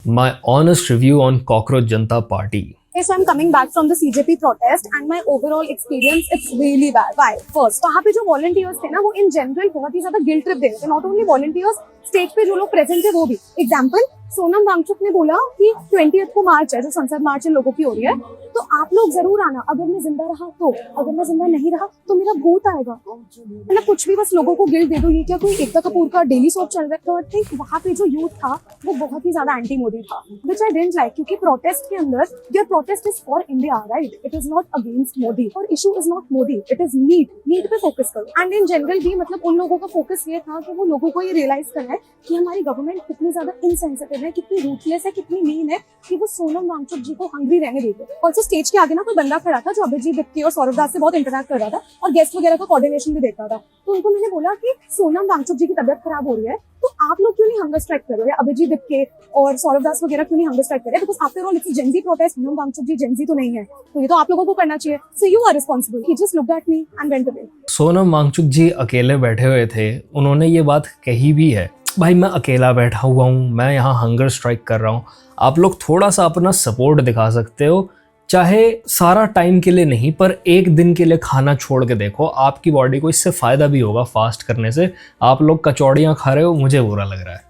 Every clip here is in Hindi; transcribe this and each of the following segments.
My honest review on Cockroach Janta Party. Okay, so I'm coming back from the CJP protest and my overall experience, it's really bad. Why? First, वहाँ पे जो volunteers थे ना, वो in general बहुत ही ज़्यादा guilt trip दे रहे थे. Not only volunteers, stage पे जो लोग present थे वो भी. Example, सोनम वांगचुक ने बोला कि 20th को मार्च है, जो संसद मार्च इन लोगों की हो रही है, तो आप लोग जरूर आना. अगर मैं जिंदा रहा तो, अगर मैं जिंदा नहीं रहा तो मेरा भूत आएगा. मतलब कुछ भी बस लोगों को गिल्ट दे दो. ये क्या कोई एकता कपूर का डेली सोप चल रहा है? तो आई थिंक वहाँ पे जो यूथ था वो बहुत ही ज्यादा एंटी मोदी था, विच आई डिडंट लाइक. क्योंकि प्रोटेस्ट के अंदर your protest is for India, right? It is not against Modi. और issue is not Modi, it is need पे फोकस करो. एंड इन जनरल भी मतलब उन लोगों का फोकस ये था कि वो लोगों को ये रियलाइज करना है कि हमारी गवर्नमेंट कितनी ज्यादा इनसेंसिटिव है, कितनी रूथलेस है, कितनी मीन है कि वो सोनम वांगचुक जी को हंग्री रहने देते. ऑल्सो स्टेज के आगे ना कोई बंदा खड़ा था जो अभिजीत दिप्के और सौरभ दास से बहुत इंटरेक्ट कर रहा था और गेस्ट वगैरह का कोऑर्डिनेशन भी देख रहा था. तो उनको मैंने बोला कि सोनम वांगचुक जी की तबियत खराब हो रही है, तो आप लोग क्यों नहीं हंगर स्ट्राइक कर रहे हो? अभिजीत दिप्के और सौरभ दास वगैरह क्यों नहीं हंगर स्ट्राइक कर रहे? Because after all it's Gen Z protest. Sonam Wangchuk ji Gen Z तो नहीं है, तो ये तो आप लोगों को करना चाहिए. So you are responsible. He just looked at me and went away. Sonam Wangchuk ji अकेले बैठे हुए थे, उन्होंने ये बात कही भी है, भाई मैं अकेला बैठा हुआ हूँ, मैं यहाँ हंगर स्ट्राइक कर रहा हूँ. आप लोग थोड़ा सा अपना सपोर्ट दिखा सकते हो, चाहे सारा टाइम के लिए नहीं पर एक दिन के लिए खाना छोड़ के देखो, आपकी बॉडी को इससे फ़ायदा भी होगा फास्ट करने से. आप लोग कचौड़ियाँ खा रहे हो, मुझे बुरा लग रहा है.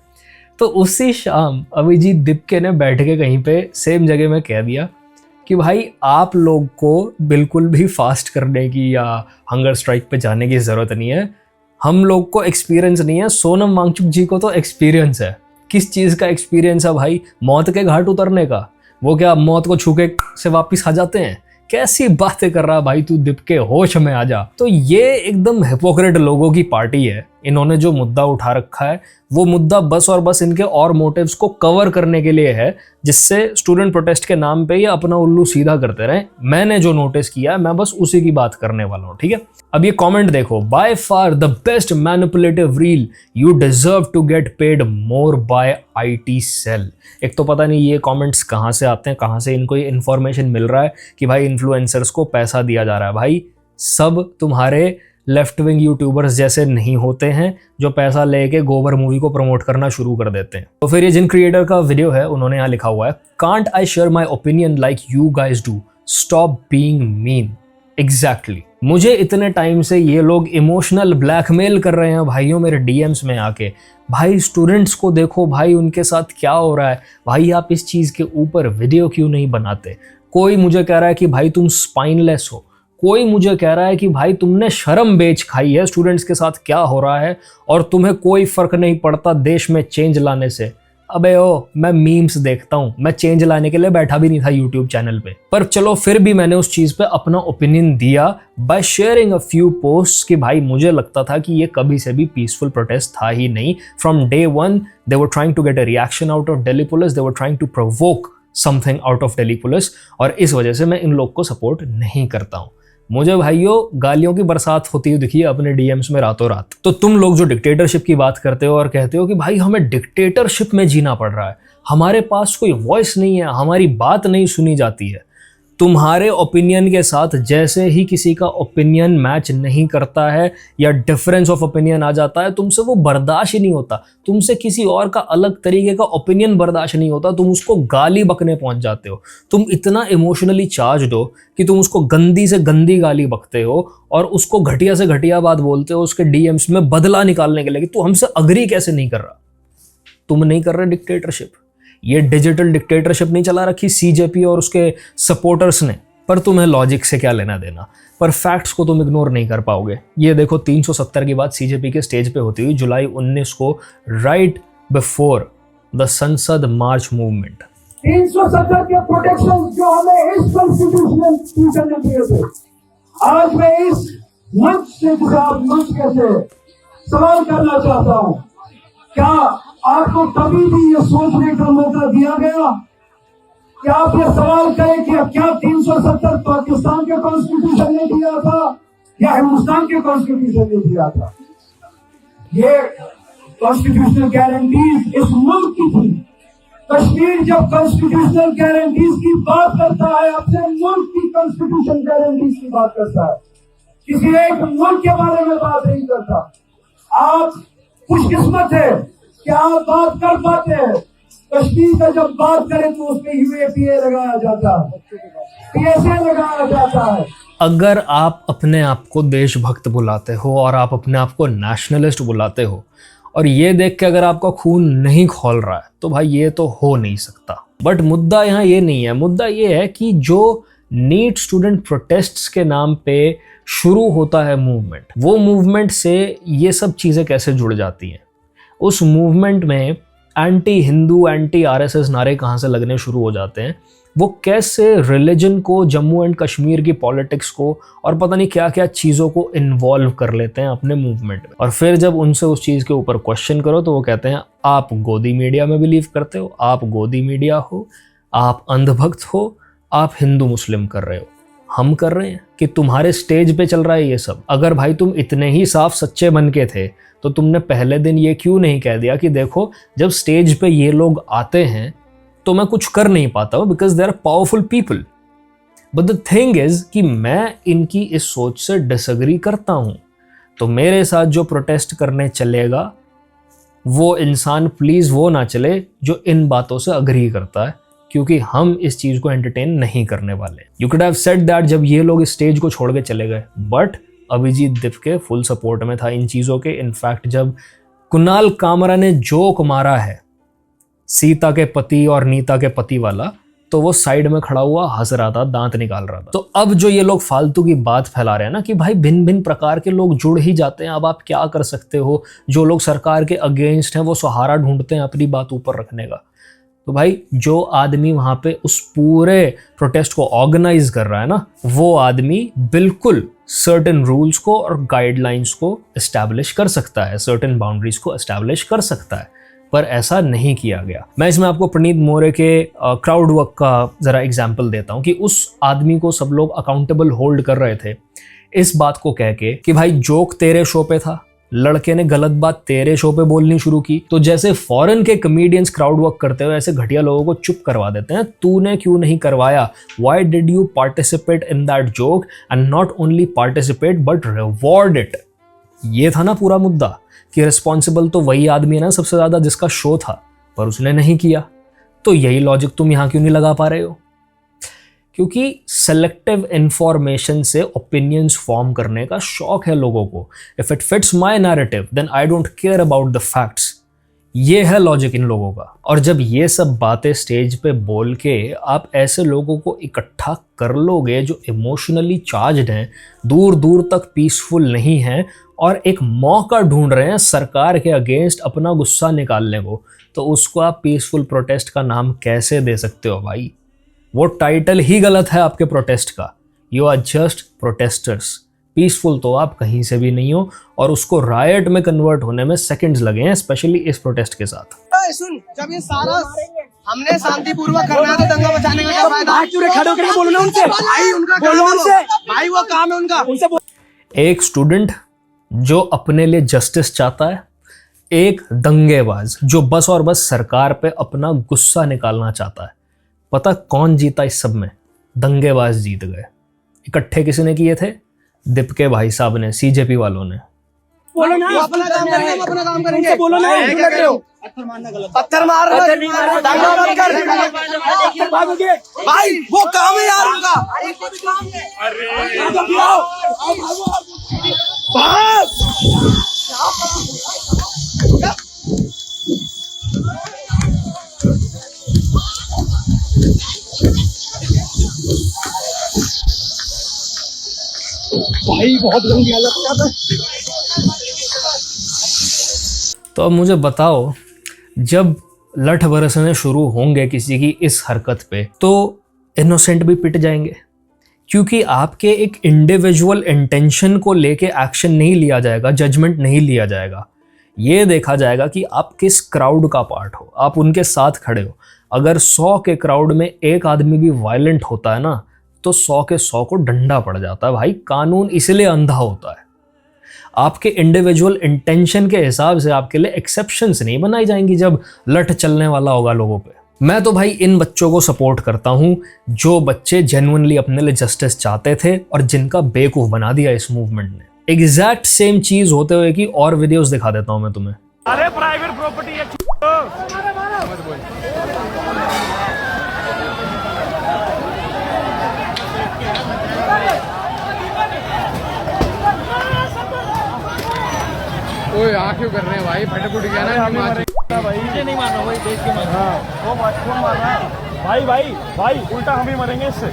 तो उसी शाम अभिजीत दिप्के ने बैठ के कहीं पे सेम जगह में कह दिया कि भाई आप लोग को बिल्कुल भी फास्ट करने की या हंगर स्ट्राइक पे जाने की ज़रूरत नहीं है. हम लोग को एक्सपीरियंस नहीं है, सोनम वांगचुक जी को तो एक्सपीरियंस है. किस चीज़ का एक्सपीरियंस है भाई? मौत के घाट उतरने का. वो क्या मौत को छू के से वापिस आ जाते हैं? कैसी बातें कर रहा भाई तू दिप्के, होश में आ जा. तो ये एकदम हिपोक्रेट लोगों की पार्टी है. इन्होंने जो मुद्दा उठा रखा है वो मुद्दा बस और बस इनके और मोटिव्स को कवर करने के लिए है, जिससे स्टूडेंट प्रोटेस्ट के नाम पे ये अपना उल्लू सीधा करते रहे. मैंने जो नोटिस किया मैं बस उसी की बात करने वाला हूँ, ठीक है? अब ये कमेंट देखो, by far the best manipulative reel, you deserve to get paid more by IT cell. एक तो पता नहीं ये कमेंट्स कहाँ से आते हैं, कहाँ से इनको ये इन्फॉर्मेशन मिल रहा है कि भाई इन्फ्लुएंसर्स को पैसा दिया जा रहा है. भाई सब तुम्हारे लेफ्ट विंग यूट्यूबर्स जैसे नहीं होते हैं जो पैसा लेके गोबर मूवी को प्रमोट करना शुरू कर देते हैं. तो फिर ये जिन क्रिएटर का वीडियो है उन्होंने यहाँ लिखा हुआ है, can't I share my opinion like you guys do, stop being mean. Exactly. मुझे इतने टाइम से ये लोग इमोशनल ब्लैकमेल कर रहे हैं भाइयों मेरे DMs में आके. भाई स्टूडेंट्स को देखो भाई उनके साथ क्या हो रहा है. भाई आप इस चीज़ के ऊपर वीडियो क्यों नहीं बनाते? कोई मुझे कह रहा है कि भाई तुम स्पाइनलेस हो, कोई मुझे कह रहा है कि भाई तुमने शर्म बेच खाई है स्टूडेंट्स के साथ क्या हो रहा है और तुम्हें कोई फर्क नहीं पड़ता देश में चेंज लाने से. अबे ओ, मैं मीम्स देखता हूँ, मैं चेंज लाने के लिए बैठा भी नहीं था यूट्यूब चैनल पे. पर चलो फिर भी मैंने उस चीज़ पे अपना ओपिनियन दिया by sharing a few posts कि भाई मुझे लगता था कि ये कभी से भी पीसफुल प्रोटेस्ट था ही नहीं. From day one they were trying to get a reaction out of Delhi police, they were trying to provoke something out of Delhi police, और इस वजह से मैं इन लोग को सपोर्ट नहीं करता हूँ. मुझे भाइयों गालियों की बरसात होती हुई दिखी है अपने DMs में रातों रात. तो तुम लोग जो डिक्टेटरशिप की बात करते हो और कहते हो कि भाई हमें डिक्टेटरशिप में जीना पड़ रहा है, हमारे पास कोई वॉइस नहीं है, हमारी बात नहीं सुनी जाती है. तुम्हारे ओपिनियन के साथ जैसे ही किसी का ओपिनियन मैच नहीं करता है या डिफरेंस ऑफ ओपिनियन आ जाता है, तुमसे वो बर्दाश्त ही नहीं होता. तुमसे किसी और का अलग तरीके का ओपिनियन बर्दाश्त नहीं होता, तुम उसको गाली बकने पहुंच जाते हो. तुम इतना इमोशनली चार्ज्ड हो कि तुम उसको गंदी से गंदी गाली बकते हो और उसको घटिया से घटिया बात बोलते हो उसके DMs में बदला निकालने के लिए कि तू हमसे अग्री कैसे नहीं कर रहा. तुम नहीं कर रहे डिक्टेटरशिप. ये डिजिटल डिक्टेटरशिप नहीं चला रखी CJP और उसके सपोर्टर्स ने, पर तुम्हें लॉजिक से क्या लेना देना. पर फैक्ट्स को तुम इग्नोर नहीं कर पाओगे. ये देखो 370 की बात CJP के स्टेज पे होती हुई जुलाई 19 को, राइट बिफोर द संसद मार्च मूवमेंट. 370 के प्रोटेक्शन जो हमें इस कॉन्स्टिट्यूशन ने दिए थे, आज मैं इस मंच से मंच से सवाल करना चाहता हूँ, क्या आपको कभी भी ये सोचने का मौका दिया गया कि आप ये सवाल करें कि क्या 370 पाकिस्तान के कॉन्स्टिट्यूशन ने दिया था या हिंदुस्तान के कॉन्स्टिट्यूशन ने दिया था? ये कॉन्स्टिट्यूशनल गारंटीज इस मुल्क की थी. कश्मीर जब कॉन्स्टिट्यूशनल गारंटीज की बात करता है, अपने मुल्क की कॉन्स्टिट्यूशन गारंटीज की बात करता है, किसी एक मुल्क के बारे में बात नहीं करता. आप खुशकिस्मत है कि आप बात कर पाते हैं कश्मीर से जब बात करें तो उसमें यूएपीए लगाया जाता है, पीएसए लगाया जाता है। अगर आप अपने आप को देशभक्त बुलाते हो और आप अपने आप को नेशनलिस्ट बुलाते हो और ये देख के अगर आपका खून नहीं खौल रहा है तो भाई ये तो हो नहीं सकता। बट मुद्दा यहाँ ये नहीं है, मुद्दा ये है कि जो नीट स्टूडेंट प्रोटेस्ट्स के नाम पे शुरू होता है मूवमेंट, वो मूवमेंट से ये सब चीज़ें कैसे जुड़ जाती हैं। उस मूवमेंट में एंटी हिंदू, एंटी आरएसएस नारे कहाँ से लगने शुरू हो जाते हैं, वो कैसे रिलीजन को, जम्मू एंड कश्मीर की पॉलिटिक्स को और पता नहीं क्या क्या चीज़ों को इन्वॉल्व कर लेते हैं अपने मूवमेंट में। और फिर जब उनसे उस चीज़ के ऊपर क्वेश्चन करो तो वो कहते हैं आप गोदी मीडिया में बिलीव करते हो, आप गोदी मीडिया हो, आप अंधभक्त हो, आप हिंदू मुस्लिम कर रहे हो। हम कर रहे हैं कि तुम्हारे स्टेज पे चल रहा है ये सब। अगर भाई तुम इतने ही साफ सच्चे बन के थे तो तुमने पहले दिन ये क्यों नहीं कह दिया कि देखो जब स्टेज पे ये लोग आते हैं तो मैं कुछ कर नहीं पाता हूँ because they are powerful people. But the thing is कि मैं इनकी इस सोच से डिसएग्री करता हूँ, तो मेरे साथ जो प्रोटेस्ट करने चलेगा वो इंसान प्लीज़ वो ना चले जो इन बातों से अग्री करता है, क्योंकि हम इस चीज़ को एंटरटेन नहीं करने वाले। You could have said that जब ये लोग इस स्टेज को छोड़ के चले गए, बट अभिजीत दिप फुल सपोर्ट में था इन चीज़ों के। इनफैक्ट जब कुणाल कामरा ने जोक मारा है सीता के पति और नीता के पति वाला, तो वो साइड में खड़ा हुआ हंस रहा था, दांत निकाल रहा था। तो अब जो ये लोग फालतू की बात फैला रहे हैं ना कि भाई भिन्न भिन्न प्रकार के लोग जुड़ ही जाते हैं, अब आप क्या कर सकते हो। जो लोग सरकार के अगेंस्ट हैं वो सहारा ढूंढते हैं अपनी बात ऊपर रखने का। तो भाई जो आदमी वहां पे उस पूरे प्रोटेस्ट को ऑर्गेनाइज कर रहा है ना, वो आदमी बिल्कुल सर्टेन रूल्स को और गाइडलाइंस को एस्टैब्लिश कर सकता है, सर्टेन बाउंड्रीज को एस्टैब्लिश कर सकता है, पर ऐसा नहीं किया गया। मैं इसमें आपको प्रणीत मोरे के क्राउड वर्क का जरा एग्जाम्पल देता हूँ कि उस आदमी को सब लोग अकाउंटेबल होल्ड कर रहे थे इस बात को कह के कि भाई जोक तेरे शो पे था, लड़के ने गलत बात तेरे शो पे बोलनी शुरू की, तो जैसे फॉरेन के कमेडियंस क्राउड वर्क करते हुए ऐसे घटिया लोगों को चुप करवा देते हैं, तूने क्यों नहीं करवाया? Why did you participate in that joke and not only participate but reward it? ये था ना पूरा मुद्दा कि रिस्पॉन्सिबल तो वही आदमी है ना सबसे ज्यादा जिसका शो था, पर उसने नहीं किया। तो यही लॉजिक तुम यहां क्यों नहीं लगा पा रहे हो? क्योंकि सेलेक्टिव इंफॉर्मेशन से ओपिनियंस फॉर्म करने का शौक है लोगों को। If it fits my narrative then I don't care about the facts. ये है लॉजिक इन लोगों का। और जब ये सब बातें स्टेज पे बोल के आप ऐसे लोगों को इकट्ठा कर लोगे जो इमोशनली चार्ज्ड हैं, दूर दूर तक पीसफुल नहीं हैं और एक मौका ढूंढ रहे हैं सरकार के अगेंस्ट अपना गुस्सा निकालने को, तो उसको आप पीसफुल प्रोटेस्ट का नाम कैसे दे सकते हो भाई? वो टाइटल ही गलत है आपके प्रोटेस्ट का। You are just protesters. Peaceful तो आप कहीं से भी नहीं हो और उसको रायट में कन्वर्ट होने में सेकंड्स लगे हैं, स्पेशली इस प्रोटेस्ट के साथ। सुन, जब ये सारा हमने शांतिपूर्वक करना है तो दंगा बचाने का क्या फायदा? खड़े होकर बोलो ना उनसे, भाई उनका काम है, भाई वो काम है उनका। एक स्टूडेंट जो अपने लिए जस्टिस चाहता है, एक दंगेबाज जो बस और बस सरकार पे अपना गुस्सा निकालना चाहता है। पता कौन जीता इस सब में? दंगेबाज जीत गए। इकट्ठे किसने किए थे? दिप के भाई साहब ने, सीजेपी वालों ने। बोलो ना, अपना काम करेंगे, हम अपना काम करेंगे। बोलो ना, क्या कर रहे हो? पत्थर मार रहे हो, दंगा मत कर भाई, वो काम है यार उनका। भाई बहुत गंदी हालत है। तो अब मुझे बताओ, जब लठ बरसने शुरू होंगे किसी की इस हरकत पे, तो इनोसेंट भी पिट जाएंगे, क्योंकि आपके एक इंडिविजुअल इंटेंशन को लेके एक्शन नहीं लिया जाएगा, जजमेंट नहीं लिया जाएगा। ये देखा जाएगा कि आप किस क्राउड का पार्ट हो, आप उनके साथ खड़े हो। अगर 100 के क्राउड में एक आदमी भी वायलेंट होता है ना, तो 100 के 100 को डंडा पड़ जाता है। भाई कानून इसलिए अंधा होता है। आपके इंडिविजुअल इंटेंशन के हिसाब से आपके लिए एक्सेप्शंस नहीं बनाई जाएंगी जब लठ चलने वाला होगा लोगों पे। मैं तो भाई इन बच्चों को सपोर्ट करता हूं जो बच्चे जेन्युइनली अपने लिए जस्टिस चाहते थे और जिनका बेवकूफ बना दिया इस मूवमेंट ने। एग्जैक्ट सेम चीज होते हुए की और वीडियोस दिखा देता हूं मैं तुम्हें। अरे प्राइवेट प्रॉपर्टी है। मजाक क्यों कर रहे हैं भाई? फट फुट गया ना मुझे नहीं मारना, वही देख के मारना। वो कौन मार रहा है? भाई उल्टा हम ही मरेंगे इससे।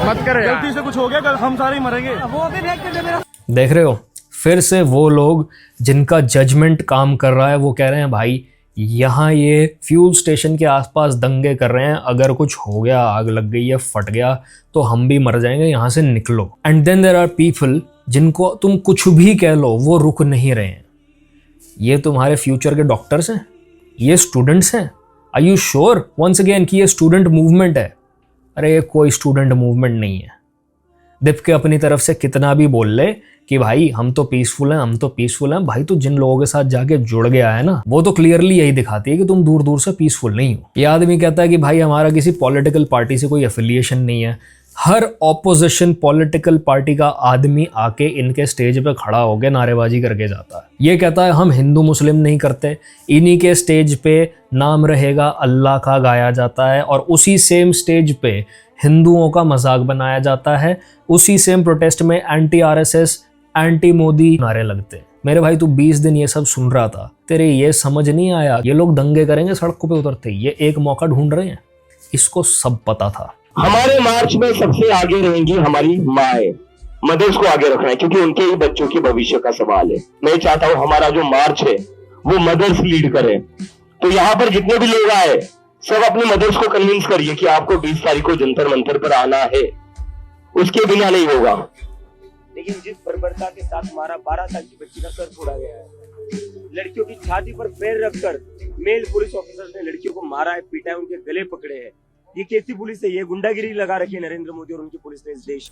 मत करे यार। गलती से कुछ हो गया कल हम सारे ही मरेंगे। वो भी देख के मेरा देख रहे हो, फिर से वो लोग जिनका जजमेंट काम कर रहा है वो कह रहे हैं भाई यहाँ ये फ्यूल स्टेशन के आसपास दंगे कर रहे हैं, अगर कुछ हो गया, आग लग गई है, फट गया तो हम भी मर जाएंगे, यहाँ से निकलो। And then there are people जिनको तुम कुछ भी कह लो वो रुक नहीं रहे हैं। ये तुम्हारे फ्यूचर के डॉक्टर्स हैं, ये स्टूडेंट्स हैं। Are you sure once again कि ये स्टूडेंट मूवमेंट है? अरे ये कोई स्टूडेंट मूवमेंट नहीं है। दीप अपनी तरफ से कितना भी बोल ले कि भाई हम तो पीसफुल हैं, हम तो पीसफुल हैं, भाई तू जिन लोगों के साथ जाके जुड़ गया है ना, वो तो क्लियरली यही दिखाती है कि तुम दूर दूर से पीसफुल नहीं हो। ये आदमी कहता है कि भाई हमारा किसी पॉलिटिकल पार्टी से कोई एफिलिएशन नहीं है। हर ऑपोजिशन पॉलिटिकल पार्टी का आदमी आके इनके स्टेज पे खड़ा होकर नारेबाजी करके जाता है। ये कहता है हम हिंदू मुस्लिम नहीं करते, इन्हीं के स्टेज पे नाम रहेगा अल्लाह का गाया जाता है और उसी सेम स्टेज पे हिंदुओं का मजाक बनाया जाता है। उसी सेम प्रोटेस्ट में एंटी आरएसएस, एंटी मोदी नारे लगते हैं। मेरे भाई तू 20 दिन ये सब सुन रहा था, तेरे ये समझ नहीं आया ये लोग दंगे करेंगे सड़कों पे उतरते ही, ये एक मौका ढूंढ रहे हैं। इसको सब पता था। हमारे मार्च में सबसे आगे रहेंगी हमारी माएं, मदर्स को आगे रखना है क्योंकि उनके ही बच्चों के भविष्य का सवाल है। मैं चाहता हूं हमारा जो मार्च है वो मदर्स लीड करें। तो यहाँ पर जितने भी लोग आए सब अपनी मदर्स को कन्विंस करिए कि आपको 20 तारीख को जंतर मंतर पर आना है, उसके बिना नहीं होगा। लेकिन जिस बर्बरता के साथ हमारा 12 साल की बच्ची का सर फोड़ा गया है, लड़कियों की छाती पर पैर रखकर मेल पुलिस ऑफिसर ने लड़कियों को मारा है, पीटा है, उनके गले पकड़े हैं, ये कैसी पुलिस है? ये गुंडागिरी लगा रखी है नरेंद्र मोदी और उनकी पुलिस ने इस देश।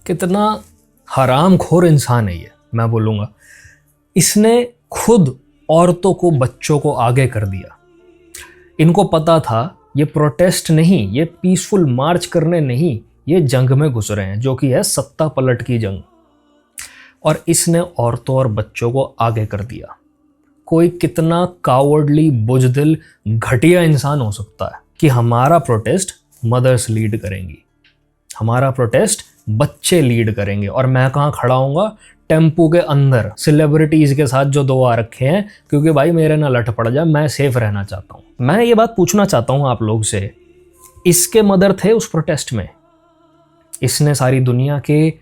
कितना हरामखोर इंसान है ये, मैं बोलूँगा। इसने खुद औरतों को, बच्चों को आगे कर दिया। इनको पता था ये प्रोटेस्ट नहीं, ये पीसफुल मार्च करने नहीं, ये जंग में घुस रहे हैं जो कि है सत्ता पलट की जंग। और इसने औरतों और बच्चों को आगे कर दिया। कोई कितना कावर्डली, बुजदिल, घटिया इंसान हो सकता है कि हमारा प्रोटेस्ट मदर्स लीड करेंगी, हमारा प्रोटेस्ट बच्चे लीड करेंगे और मैं कहाँ खड़ा हूँगा? टेम्पू के अंदर सेलिब्रिटीज़ के साथ जो 2 आ रखे हैं, क्योंकि भाई मेरे ना लट पड़ जाए, मैं सेफ रहना चाहता हूँ। मैं ये बात पूछना चाहता हूँ आप लोग से, इसके मदर थे उस प्रोटेस्ट में? इसने सारी दुनिया के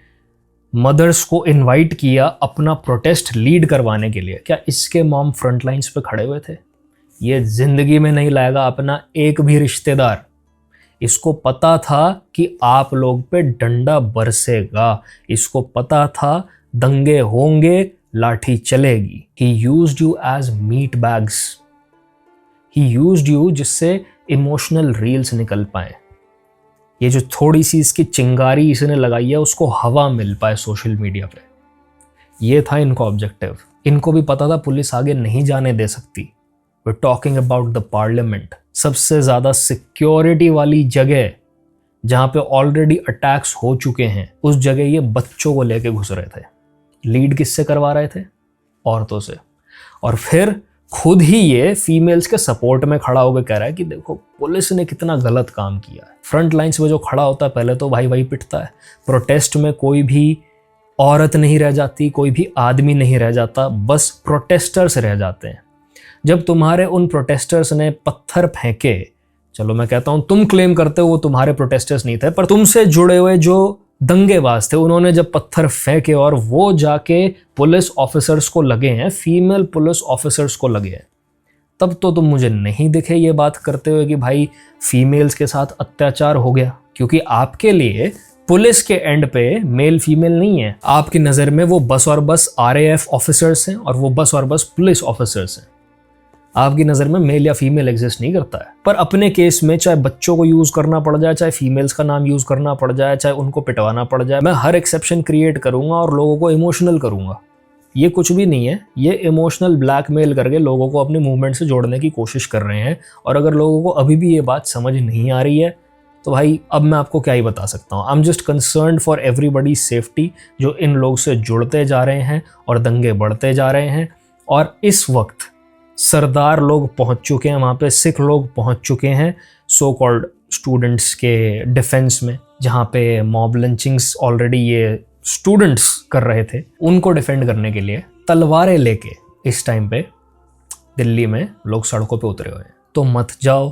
मदर्स को इनवाइट किया अपना प्रोटेस्ट लीड करवाने के लिए। क्या इसके मॉम फ्रंट लाइन्स पे खड़े हुए थे? ये जिंदगी में नहीं लाएगा अपना एक भी रिश्तेदार। इसको पता था कि आप लोग पे डंडा बरसेगा, इसको पता था दंगे होंगे, लाठी चलेगी। He used you as meat bags. He used you जिससे इमोशनल रील्स निकल पाए। ये जो थोड़ी सी इसकी चिंगारी इसने लगाई है उसको हवा मिल पाए सोशल मीडिया पे, ये था इनका ऑब्जेक्टिव। इनको भी पता था पुलिस आगे नहीं जाने दे सकती। We're talking about the parliament, सबसे ज़्यादा सिक्योरिटी वाली जगह जहाँ पे ऑलरेडी अटैक्स हो चुके हैं, उस जगह ये बच्चों को लेके घुस रहे थे। लीड किससे करवा रहे थे? औरतों से। और फिर खुद ही ये फीमेल्स के सपोर्ट में खड़ा होकर कह रहा है कि देखो पुलिस ने कितना गलत काम किया है। फ्रंट लाइन्स में जो खड़ा होता है पहले तो भाई वही पिटता है। प्रोटेस्ट में कोई भी औरत नहीं रह जाती, कोई भी आदमी नहीं रह जाता, बस प्रोटेस्टर्स रह जाते हैं। जब तुम्हारे उन प्रोटेस्टर्स ने पत्थर फेंके, चलो मैं कहता हूँ तुम क्लेम करते हो वो तुम्हारे प्रोटेस्टर्स नहीं थे, पर तुमसे जुड़े हुए जो दंगेबाज थे उन्होंने जब पत्थर फेंके और वो जाके पुलिस ऑफिसर्स को लगे हैं, फीमेल पुलिस ऑफिसर्स को लगे हैं, तब तो तुम मुझे नहीं दिखे ये बात करते हुए कि भाई फीमेल्स के साथ अत्याचार हो गया। क्योंकि आपके लिए पुलिस के एंड पे मेल फीमेल नहीं है, आपकी नज़र में वो बस और बस RAF ऑफिसर्स हैं और वो बस और बस पुलिस ऑफिसर्स हैं। आपकी नज़र में मेल या फीमेल एग्जिस्ट नहीं करता है। पर अपने केस में चाहे बच्चों को यूज़ करना पड़ जाए, चाहे फीमेल्स का नाम यूज़ करना पड़ जाए, चाहे उनको पिटवाना पड़ जाए, मैं हर एक्सेप्शन क्रिएट करूँगा और लोगों को इमोशनल करूँगा। ये कुछ भी नहीं है, ये इमोशनल ब्लैकमेल करके लोगों को अपने मूवमेंट से जोड़ने की कोशिश कर रहे हैं। और अगर लोगों को अभी भी ये बात समझ नहीं आ रही है तो भाई अब मैं आपको क्या ही बता सकता हूँ। I am just concern for everybody safety, जो इन लोग से जुड़ते जा रहे हैं और दंगे बढ़ते जा रहे हैं। और इस वक्त सरदार लोग पहुंच चुके हैं वहाँ पे, सिख लोग पहुंच चुके हैं सो कॉल्ड स्टूडेंट्स के डिफेंस में, जहाँ पे मॉब लंचिंग्स ऑलरेडी ये स्टूडेंट्स कर रहे थे, उनको डिफेंड करने के लिए तलवारें लेके इस टाइम पे दिल्ली में लोग सड़कों पे उतरे हुए हैं। तो मत जाओ,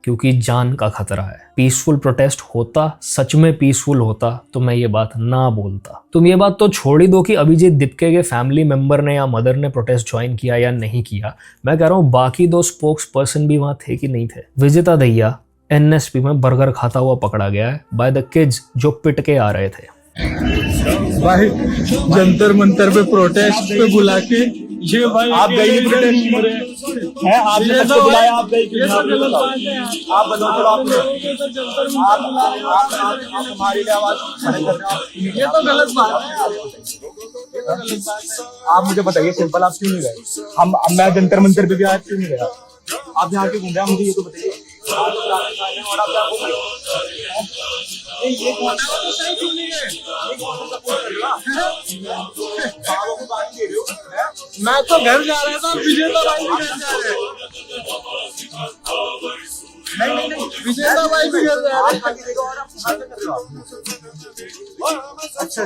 क्योंकि जान का खतरा है। पीसफुल प्रोटेस्ट होता, सच में पीसफुल होता, तो मैं ये बात ना बोलता। तुम ये बात तो छोड़ ही दो कि अभिजीत दीपके के फैमिली मेंबर ने या मदर ने प्रोटेस्ट ज्वाइन किया या नहीं किया। मैं कह रहा हूँ बाकी 2 स्पोक्स पर्सन भी वहाँ थे कि नहीं थे। विजेता दहिया एनएसपी में बर्गर खाता हुआ पकड़ा गया है बाय द किड्स जो पिट के आ रहे थे। भाई जंतर मंतर पे प्रोटेस्ट पे बुला के ये भाई आप गए प्रोटेस्ट कर रहे हैं, आपने सबको बुलाया, आप गए क्यों? आप बताओ, चलो आप हमारी लिए आवाज खड़े कर रहे हो, ये तो गलत बात है। आप मुझे बताइए सिंपल, आप क्यों नहीं गए? हम मैं जंतर मंतर पे भी आज क्यों नहीं गया? आप यहाँ के घूम रहे हैं, मुझे ये तो बताइए। मैं तो घर जा रहा था, विजेता भाई भी घर जा रहे हैं। नहीं, विजेता भाई भी घर जा रहे हैं। अच्छा,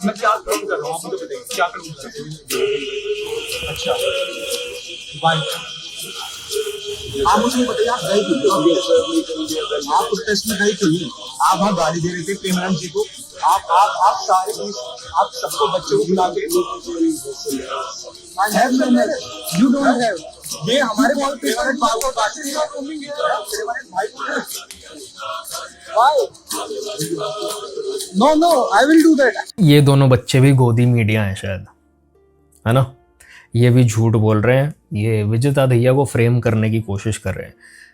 मैं क्या कर रहा हूँ आप मुझे बताइए, क्या करूँ? अच्छा बाय, आप मुझे बताइए आप गए क्यों? आप प्रोटेस्ट में गए क्यों? आप वहाँ गाली दे रहे थे कैमरामैन जी को, आप सारे आप सबको बच्चों को बुला के यू डोंट हैव, ये हमारे बहुत फेवरेट बात को काटते हैं भाई को। No I will do that. ये दोनों बच्चे भी गोदी मीडिया हैं शायद, है ना? ये भी झूठ बोल रहे हैं, ये विजेता दहिया को फ्रेम करने की कोशिश कर रहे हैं।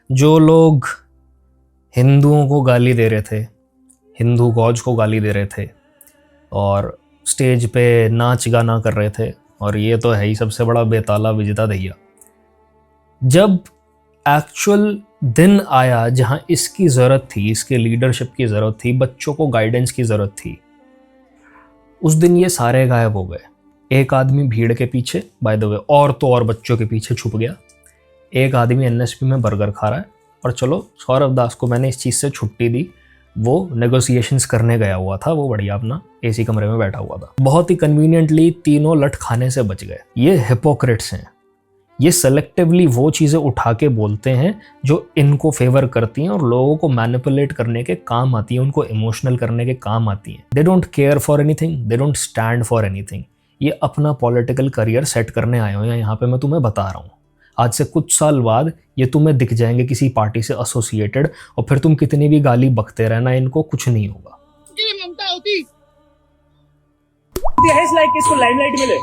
जो लोग हिंदुओं को गाली दे रहे थे, हिंदू गॉड्स को गाली दे रहे थे और स्टेज पे नाच गाना कर रहे थे, और ये तो है ही सबसे बड़ा बेताला विजेता दहिया। जब एक्चुअल दिन आया जहां इसकी ज़रूरत थी, इसके लीडरशिप की ज़रूरत थी, बच्चों को गाइडेंस की ज़रूरत थी, उस दिन ये सारे गायब हो गए। एक आदमी भीड़ के पीछे, बाय द वे और तो और बच्चों के पीछे छुप गया, एक आदमी एनएसपी में बर्गर खा रहा है, और चलो सौरभ दास को मैंने इस चीज़ से छुट्टी दी, वो नेगोशिएशंस करने गया हुआ था, वो बढ़िया अपना एसी कमरे में बैठा हुआ था। बहुत ही कन्वीनियंटली तीनों लट खाने से बच गए। ये हिपोक्रेट्स हैं, ये सेलेक्टिवली वो चीज़ें उठा के बोलते हैं जो इनको फेवर करती हैं और लोगों को मैनिपुलेट करने के काम आती हैं, उनको इमोशनल करने के काम आती हैं। They don't care for anything, they don't stand for anything. ये अपना पॉलिटिकल करियर सेट करने आए हो यहाँ पे, मैं तुम्हें बता रहा हूँ। आज से कुछ साल बाद ये तुम्हें दिख जाएंगे किसी पार्टी से एसोसिएटेड, और फिर तुम कितनी भी गाली बकते रहना, इनको कुछ नहीं होगा। ममता होती है इस लाइक इसको लाइमलाइट मिले,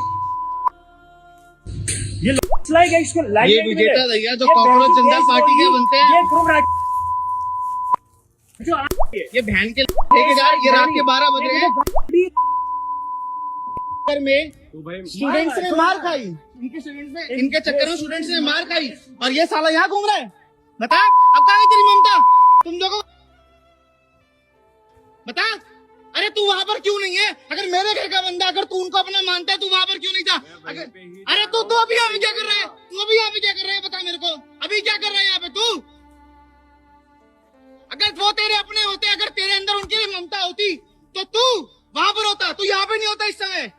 ये लाइक है इसको लाइमलाइट मिले। ये विजेता दहिया जो कॉकरोच जनता पार्टी के बनते हैं, ये ग्रुप जो ये बहन के लेके जा, ये रात के 12 बज रहे हैं में स्टूडेंट्स ने मार खाई, इनके स्टूडेंट्स ने, इनके चक्कर में स्टूडेंट्स ने मार खाई, और ये साला यहाँ घूम रहा है। बता अब कहाँ गई तेरी ममता? तुम लोगों बता, अरे तू वहाँ पर क्यों नहीं है? अगर मेरे घर का बंदा, अगर तू उनको अपना मानता है, तू वहाँ पर क्यों नहीं था? अरे तू अभी यहाँ पे क्या कर रहा है? तू अभी यहाँ पे क्या कर रहा है? बता मेरे को, अभी क्या कर रहा है यहाँ पे तू? अगर वो तेरे अपने होते, अगर तेरे अंदर उनकी ममता होती, तो तू वहाँ पर होता, तू यहाँ पे नहीं होता इस समय।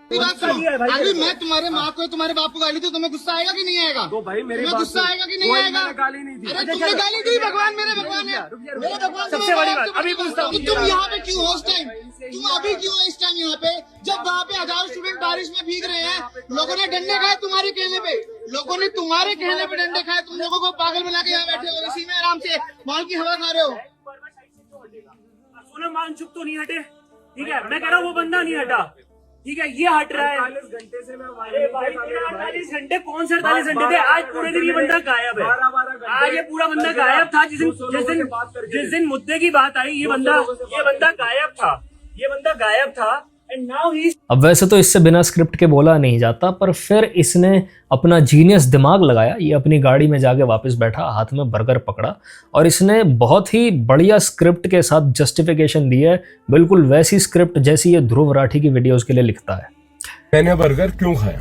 अभी मैं तुम्हारे माँ को, तुम्हारे बाप को गाली दी, तुम्हें गुस्सा आएगा कि नहीं आएगा? तो भाई मेरे गुस्सा आएगा कि नहीं आएगा? गाली नहीं दी। अरे तुमने गाली दी, भगवान मेरे भगवान है, मेरे भगवान। सबसे बड़ी बात अभी पूछता हूँ, तुम यहाँ पे क्यों हो इस टाइम? तुम अभी क्यों हो इस टाइम यहाँ पे, जब वहाँ पे 1000 स्टूडेंट बारिश में भीग रहे हैं? लोगों ने डंडे खाए तुम्हारे कहने पे, लोगों ने तुम्हारे कहने पे डंडे खाए, तुम लोगों को पागल बना के यहाँ बैठे हो, इसी में आराम से मॉल की हवा खा रहे हो। मान चुप तो नहीं हटे, ठीक है? मैं कह रहा हूँ वो बंदा नहीं हटा, ठीक है? ये हट रहा है। 48 घंटे से मैं 48 घंटे कौन से 48 घंटे थे? आज पूरे दिन ये बंदा गायब है। आज ये पूरा बंदा गायब था। जिस दिन मुद्दे की बात आई, ये बंदा गायब था, ये बंदा गायब था। अब वैसे तो इससे बिना स्क्रिप्ट के बोला नहीं जाता, पर फिर इसने अपना जीनियस दिमाग लगाया। ये अपनी गाड़ी में जाके वापस बैठा, हाथ में बर्गर पकड़ा, और इसने बहुत ही बढ़िया स्क्रिप्ट के साथ जस्टिफिकेशन दी है, बिल्कुल वैसी स्क्रिप्ट जैसी ये ध्रुव राठी की वीडियोस के लिए लिखता है। मैंने बर्गर क्यों खाया,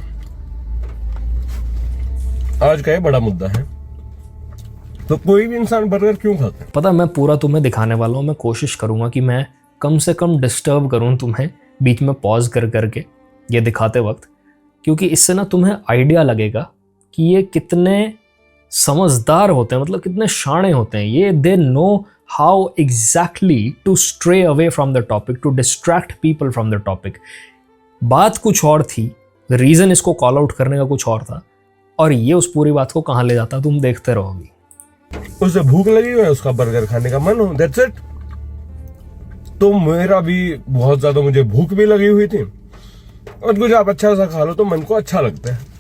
आज का ये बड़ा मुद्दा है। तो कोई भी इंसान बर्गर क्यों खाता है? पता, मैं पूरा तुम्हें दिखाने वाला हूँ। मैं कोशिश करूंगा कि मैं कम से कम डिस्टर्ब करूं तुम्हें बीच में पॉज कर करके ये दिखाते वक्त, क्योंकि इससे ना तुम्हें आइडिया लगेगा कि ये कितने समझदार होते हैं, मतलब कितने शाणे होते हैं ये। They know how exactly to stray away from the topic, to distract people from the topic. बात कुछ और थी, रीज़न इसको कॉल आउट करने का कुछ और था, और ये उस पूरी बात को कहाँ ले जाता तुम देखते रहोगी। उसे भूख लगी हुई है, उसका बर्गर खाने का मन हो, दैट्स इट। तो मेरा भी बहुत ज्यादा मुझे भूख भी लगी हुई थी, और कुछ आप अच्छा सा खा लो तो मन को अच्छा लगता है।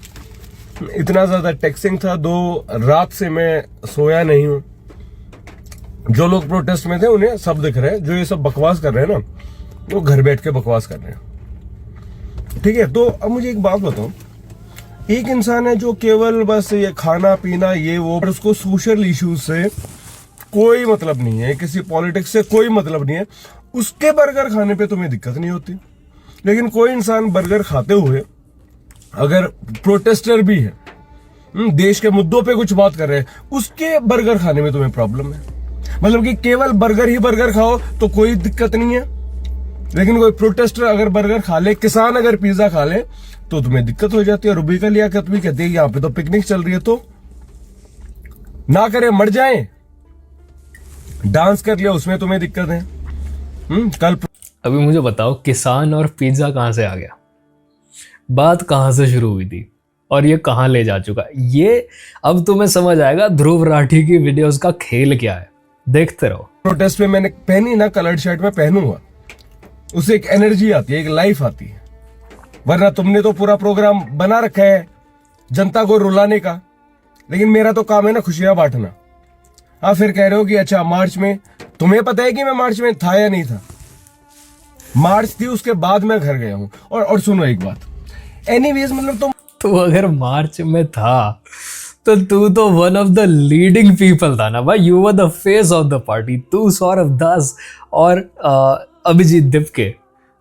इतना ज्यादा टैक्सिंग था, 2 रात से मैं सोया नहीं हूं। जो लोग प्रोटेस्ट में थे उन्हें सब दिख रहा है, जो ये सब बकवास कर रहे हैं ना वो घर बैठ के बकवास कर रहे हैं। ठीक है, तो अब मुझे एक बात बताओ, एक इंसान है जो केवल बस ये खाना पीना ये वो, पर उसको सोशल इश्यूज से कोई मतलब नहीं है, किसी पॉलिटिक्स से कोई मतलब नहीं है, उसके बर्गर खाने पे तुम्हें दिक्कत नहीं होती। लेकिन कोई इंसान बर्गर खाते हुए अगर प्रोटेस्टर भी है, देश के मुद्दों पे कुछ बात कर रहे हैं, उसके बर्गर खाने में तुम्हें प्रॉब्लम है। मतलब कि केवल बर्गर ही बर्गर खाओ तो कोई दिक्कत नहीं है, लेकिन कोई प्रोटेस्टर अगर बर्गर खा ले, किसान अगर पिज्जा खा ले तो तुम्हें दिक्कत हो जाती है। रुबिका लियाकत भी कहती है यहाँ पे तो पिकनिक चल रही है, तो ना करे मर जाए, डांस कर लिया उसमें तुम्हें दिक्कत है। कल अभी मुझे बताओ, किसान और पिज्जा कहाँ से आ गया? बात कहाँ से शुरू हुई थी और ये कहाँ ले जा चुका? ये अब तुम्हें समझ आएगा ध्रुव राठी की वीडियोस का खेल क्या है, देखते रहो। प्रोटेस्ट में मैंने पहनी ना कलर्ड शर्ट में पहनूंगा, उससे एक एनर्जी आती है, एक लाइफ आती है। वरना तुमने तो पूरा प्रोग्राम बना रखा है जनता को रुलाने का, लेकिन मेरा तो काम है ना खुशियां बांटना। हाँ, फिर कह रहे हो कि अच्छा मार्च में, तुम्हें पता है कि मैं मार्च में था या नहीं था? मार्च थी, उसके बाद मैं घर गया हूं। और सुनो एक बात, एनीवेज मतलब तो अगर मार्च में था तो तू तो one of the leading people था ना भाई, you were the face of the party. तू सौरभ दास और अभिजीत दिपके,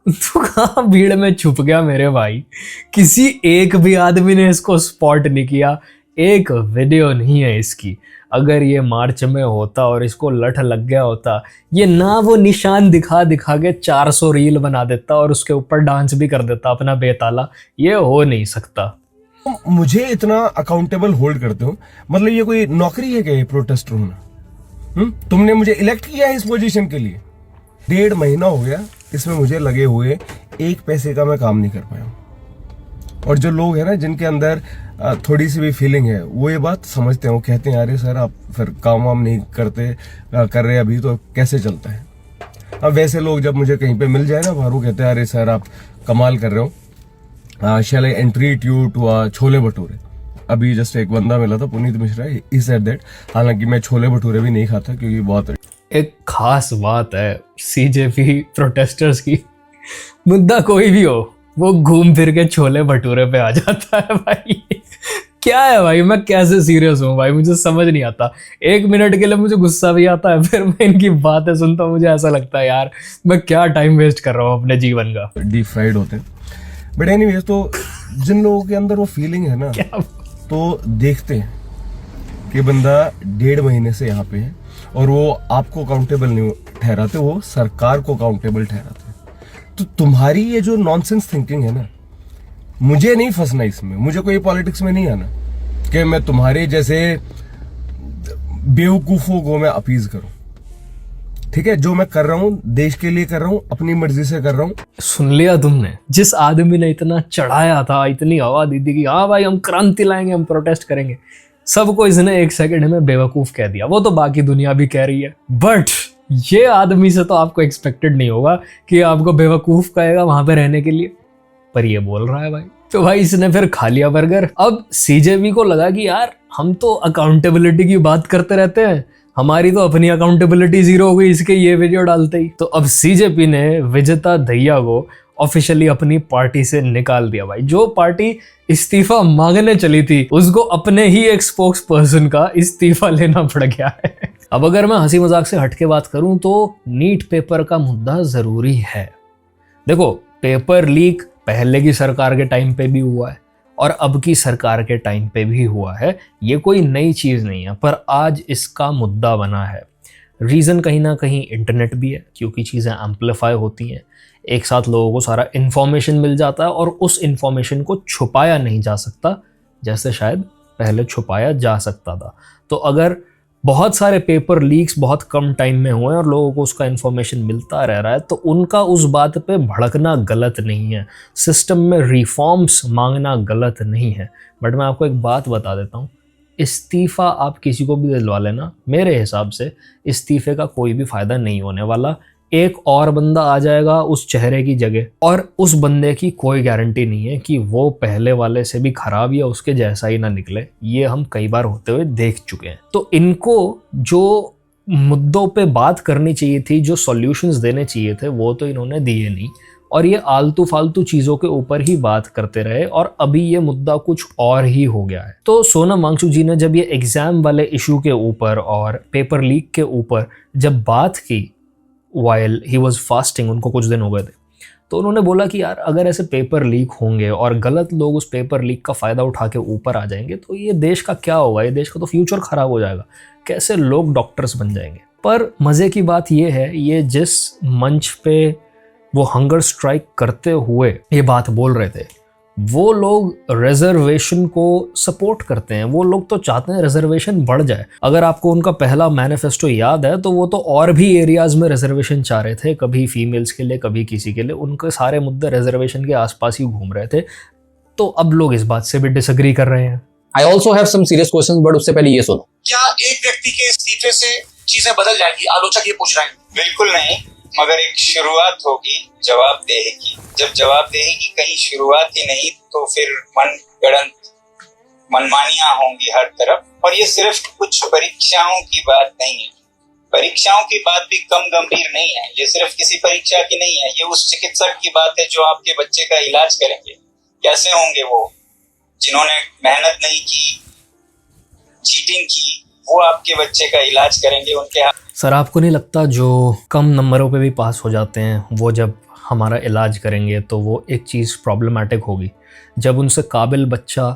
तू कहाँ भीड़ में छुप गया मेरे भाई? किसी एक भी आदमी ने इसको स्पॉट नहीं किया, एक वीडियो नहीं है इसकी। अगर ये मार्च में होता और इसको लठ लग गया होता, ये ना वो निशान दिखा दिखा के 400 रील बना देता और उसके ऊपर डांस भी कर देता अपना बेताला। ये हो नहीं सकता। मुझे इतना अकाउंटेबल होल्ड करते हो, मतलब ये कोई नौकरी है क्या ये प्रोटेस्टर होना? तुमने मुझे इलेक्ट किया है इस पोजीशन के लिए, 1.5 महीना हो गया इसमें मुझे लगे हुए, 1 पैसे का मैं काम नहीं कर पाया। और जो लोग हैं ना जिनके अंदर थोड़ी सी भी फीलिंग है, वो ये बात समझते हैं, वो कहते हैं अरे सर आप फिर काम वाम नहीं कर रहे अभी तो कैसे चलता है। अब वैसे लोग जब मुझे कहीं पे मिल जाए ना बाहर, वो कहते हैं अरे सर आप कमाल कर रहे हो, शैल आई एंट्रीट यू टू छोले भटूरे। अभी जस्ट एक बंदा मिला था, Puneet Mishra, he said that. हालांकि मैं छोले भटूरे भी नहीं खाता क्योंकि बहुत एक खास बात है सीजेपी प्रोटेस्टर्स की, मुद्दा कोई भी हो वो घूम फिर के छोले भटूरे पे आ जाता है भाई। क्या है भाई, मैं कैसे सीरियस हूँ भाई, मुझे समझ नहीं आता। 1 मिनट के लिए मुझे गुस्सा भी आता है, फिर मैं इनकी बातें सुनता हूँ, मुझे ऐसा लगता है यार मैं क्या टाइम वेस्ट कर रहा हूँ अपने जीवन का। डीप फ्राइड होते हैं। बट एनीवेज, तो जिन लोगों के अंदर वो फीलिंग है ना, तो देखते हैं कि बंदा 1.5 महीने से यहाँ पे है और वो आपको अकाउंटेबल नहीं ठहराते, वो सरकार को अकाउंटेबल ठहराते। तो तुम्हारी ये जो नॉनसेंस थिंकिंग है ना, मुझे नहीं फंसना इसमें, मुझे कोई पॉलिटिक्स में नहीं आना कि मैं तुम्हारे जैसे बेवकूफों को मैं अपीज करूं। ठीक है, जो मैं कर रहा हूं देश के लिए कर रहा हूं, अपनी मर्जी से कर रहा हूं। सुन लिया तुमने, जिस आदमी ने इतना चढ़ाया था, इतनी हवा दी थी कि हाँ भाई हम क्रांति लाएंगे, हम प्रोटेस्ट करेंगे, सबको इसने 1 सेकंड में बेवकूफ कह दिया। वो तो बाकी दुनिया भी कह रही है, बट ये आदमी से तो आपको एक्सपेक्टेड नहीं होगा कि आपको बेवकूफ कहेगा वहां पे रहने के लिए, पर ये बोल रहा है भाई। तो भाई इसने फिर खा लिया बर्गर। अब सीजेपी को लगा कि यार हम तो अकाउंटेबिलिटी की बात करते रहते हैं, हमारी तो अपनी अकाउंटेबिलिटी 0 हो गई इसके ये वीडियो डालते ही। तो अब सीजेपी ने विजेता दहिया को ऑफिशियली अपनी पार्टी से निकाल दिया भाई। जो पार्टी इस्तीफा मांगने चली थी उसको अपने ही एक स्पोक्स पर्सन का इस्तीफा लेना पड़ गया है। अब अगर मैं हंसी मजाक से हटके बात करूं तो नीट पेपर का मुद्दा जरूरी है। देखो, पेपर लीक पहले की सरकार के टाइम पे भी हुआ है और अब की सरकार के टाइम पे भी हुआ है, ये कोई नई चीज नहीं है, पर आज इसका मुद्दा बना है। रीज़न कहीं ना कहीं इंटरनेट भी है, क्योंकि चीज़ें एम्पलीफाई होती हैं, एक साथ लोगों को सारा इन्फॉर्मेशन मिल जाता है और उस इन्फॉर्मेशन को छुपाया नहीं जा सकता जैसे शायद पहले छुपाया जा सकता था। तो अगर बहुत सारे पेपर लीक्स बहुत कम टाइम में हुए और लोगों को उसका इन्फॉर्मेशन मिलता रह रहा है, तो उनका उस बात पे भड़कना गलत नहीं है, सिस्टम में रिफॉर्म्स मांगना गलत नहीं है। बट मैं आपको एक बात बता देता हूँ, इस्तीफ़ा आप किसी को भी दिलवा लेना, मेरे हिसाब से इस्तीफ़े का कोई भी फ़ायदा नहीं होने वाला। एक और बंदा आ जाएगा उस चेहरे की जगह, और उस बंदे की कोई गारंटी नहीं है कि वो पहले वाले से भी खराब या उसके जैसा ही ना निकले। ये हम कई बार होते हुए देख चुके हैं। तो इनको जो मुद्दों पे बात करनी चाहिए थी, जो सॉल्यूशंस देने चाहिए थे, वो तो इन्होंने दिए नहीं, और ये आलतू फालतू चीज़ों के ऊपर ही बात करते रहे, और अभी ये मुद्दा कुछ और ही हो गया है। तो सोनम वांगचुक जी ने जब ये एग्ज़ाम वाले इशू के ऊपर और पेपर लीक के ऊपर जब बात की, वाइल ही वॉज फास्टिंग, उनको कुछ दिन हो गए थे, तो उन्होंने बोला कि यार अगर ऐसे पेपर लीक होंगे और गलत लोग उस पेपर लीक का फ़ायदा उठा के ऊपर आ जाएंगे तो ये देश का क्या होगा, ये देश का तो फ्यूचर ख़राब हो जाएगा, कैसे लोग डॉक्टर्स बन जाएंगे। पर मज़े की बात ये है, ये जिस मंच पे वो हंगर स्ट्राइक करते हुए ये बात बोल रहे थे, वो लोग रिजर्वेशन को सपोर्ट करते हैं, वो लोग तो चाहते हैं रिजर्वेशन बढ़ जाए। अगर आपको उनका पहला मैनिफेस्टो याद है तो वो तो और भी एरियाज़ में रिजर्वेशन चाह रहे थे, कभी फीमेल्स के लिए कभी किसी के लिए, उनके सारे मुद्दे रिजर्वेशन के आसपास ही घूम रहे थे। तो अब लोग इस बात से भी डिसएग्री कर रहे हैं। I also have some serious question, but उससे पहले ये सुनो, क्या एक व्यक्ति के इस्तीफे से चीजें बदल जाएंगी? आलोचक ये पूछ रहे हैं। बिल्कुल नहीं, मगर एक शुरुआत होगी जवाबदेही की। जब जवाबदेही की कहीं शुरुआत ही नहीं तो फिर मनमानियां होंगी हर तरफ। और ये सिर्फ कुछ परीक्षाओं की बात नहीं है, परीक्षाओं की बात भी कम गंभीर नहीं है। ये सिर्फ किसी परीक्षा की नहीं है, ये उस चिकित्सक की बात है जो आपके बच्चे का इलाज करेंगे। कैसे होंगे वो? जिन्होंने मेहनत नहीं की, चीटिंग की, वो आपके बच्चे का इलाज करेंगे। उनके सर, आपको नहीं लगता जो कम नंबरों पे भी पास हो जाते हैं वो जब हमारा इलाज करेंगे तो वो एक चीज़ प्रॉब्लमेटिक होगी? जब उनसे काबिल बच्चा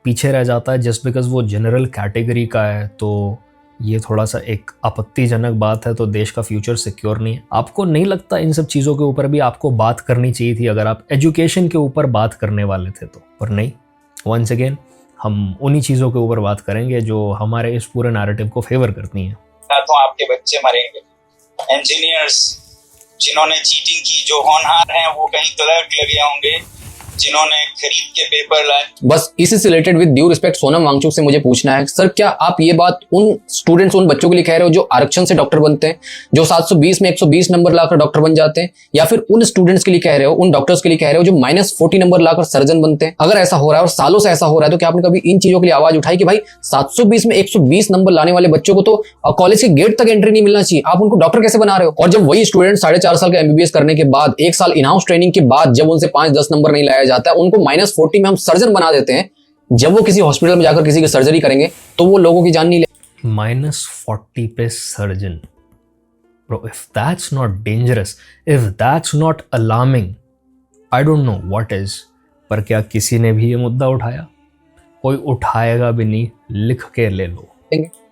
पीछे रह जाता है जस्ट बिकॉज वो जनरल कैटेगरी का है, तो ये थोड़ा सा एक आपत्तिजनक बात है, तो देश का फ्यूचर सिक्योर नहीं है। आपको नहीं लगता इन सब चीज़ों के ऊपर भी आपको बात करनी चाहिए थी अगर आप एजुकेशन के ऊपर बात करने वाले थे तो? पर नहीं, वंस अगेन हम उन्हीं चीज़ों के ऊपर बात करेंगे जो हमारे इस पूरे नैरेटिव को फेवर करती हैं। तो आपके बच्चे मरेंगे। इंजीनियर्स जिन्होंने चीटिंग की, जो होनहार हैं, वो कहीं क्लर्क लगे होंगे, जिन्होंने खरीद के पेपर लाए। बस इसी से related with due respect Sonam Wangchuk से मुझे पूछना है, सर क्या आप ये बात उन स्टूडेंट्स, उन बच्चों के लिए कह रहे हो जो आरक्षण से डॉक्टर बनते हैं, जो 720 में 120 नंबर लाकर डॉक्टर बन जाते हैं, या फिर उन स्टूडेंट्स के लिए कह रहे हो, उन डॉक्टर्स के लिए कह रहे हो जो -40 नंबर लाकर सर्जन बनते हैं? अगर ऐसा हो रहा है और सालों से ऐसा हो रहा है, तो क्या आपने कभी इन चीजों के लिए आवाज उठाई कि भाई 720 में 120 नंबर लाने वाले बच्चों को तो कॉलेज के गेट तक एंट्री नहीं मिलना चाहिए, आप उनको डॉक्टर कैसे बना रहे हो? और जब वही स्टूडेंट 4.5 साल का MBBS करने के बाद, 1 साल इन हाउस ट्रेनिंग के बाद जब उनसे 5-10 नंबर नहीं लाया जाता है, उनको -40 में हम सर्जन बना देते हैं, जब वो किसी हॉस्पिटल में जाकर किसी की सर्जरी करेंगे तो वो लोगों की जान नहीं ले। -40 पे surgeon, bro, if that's not dangerous, if that's not alarming, I don't know what is. पर क्या किसी ने भी ये मुद्दा उठाया? कोई उठाएगा भी नहीं, लिख के ले लो।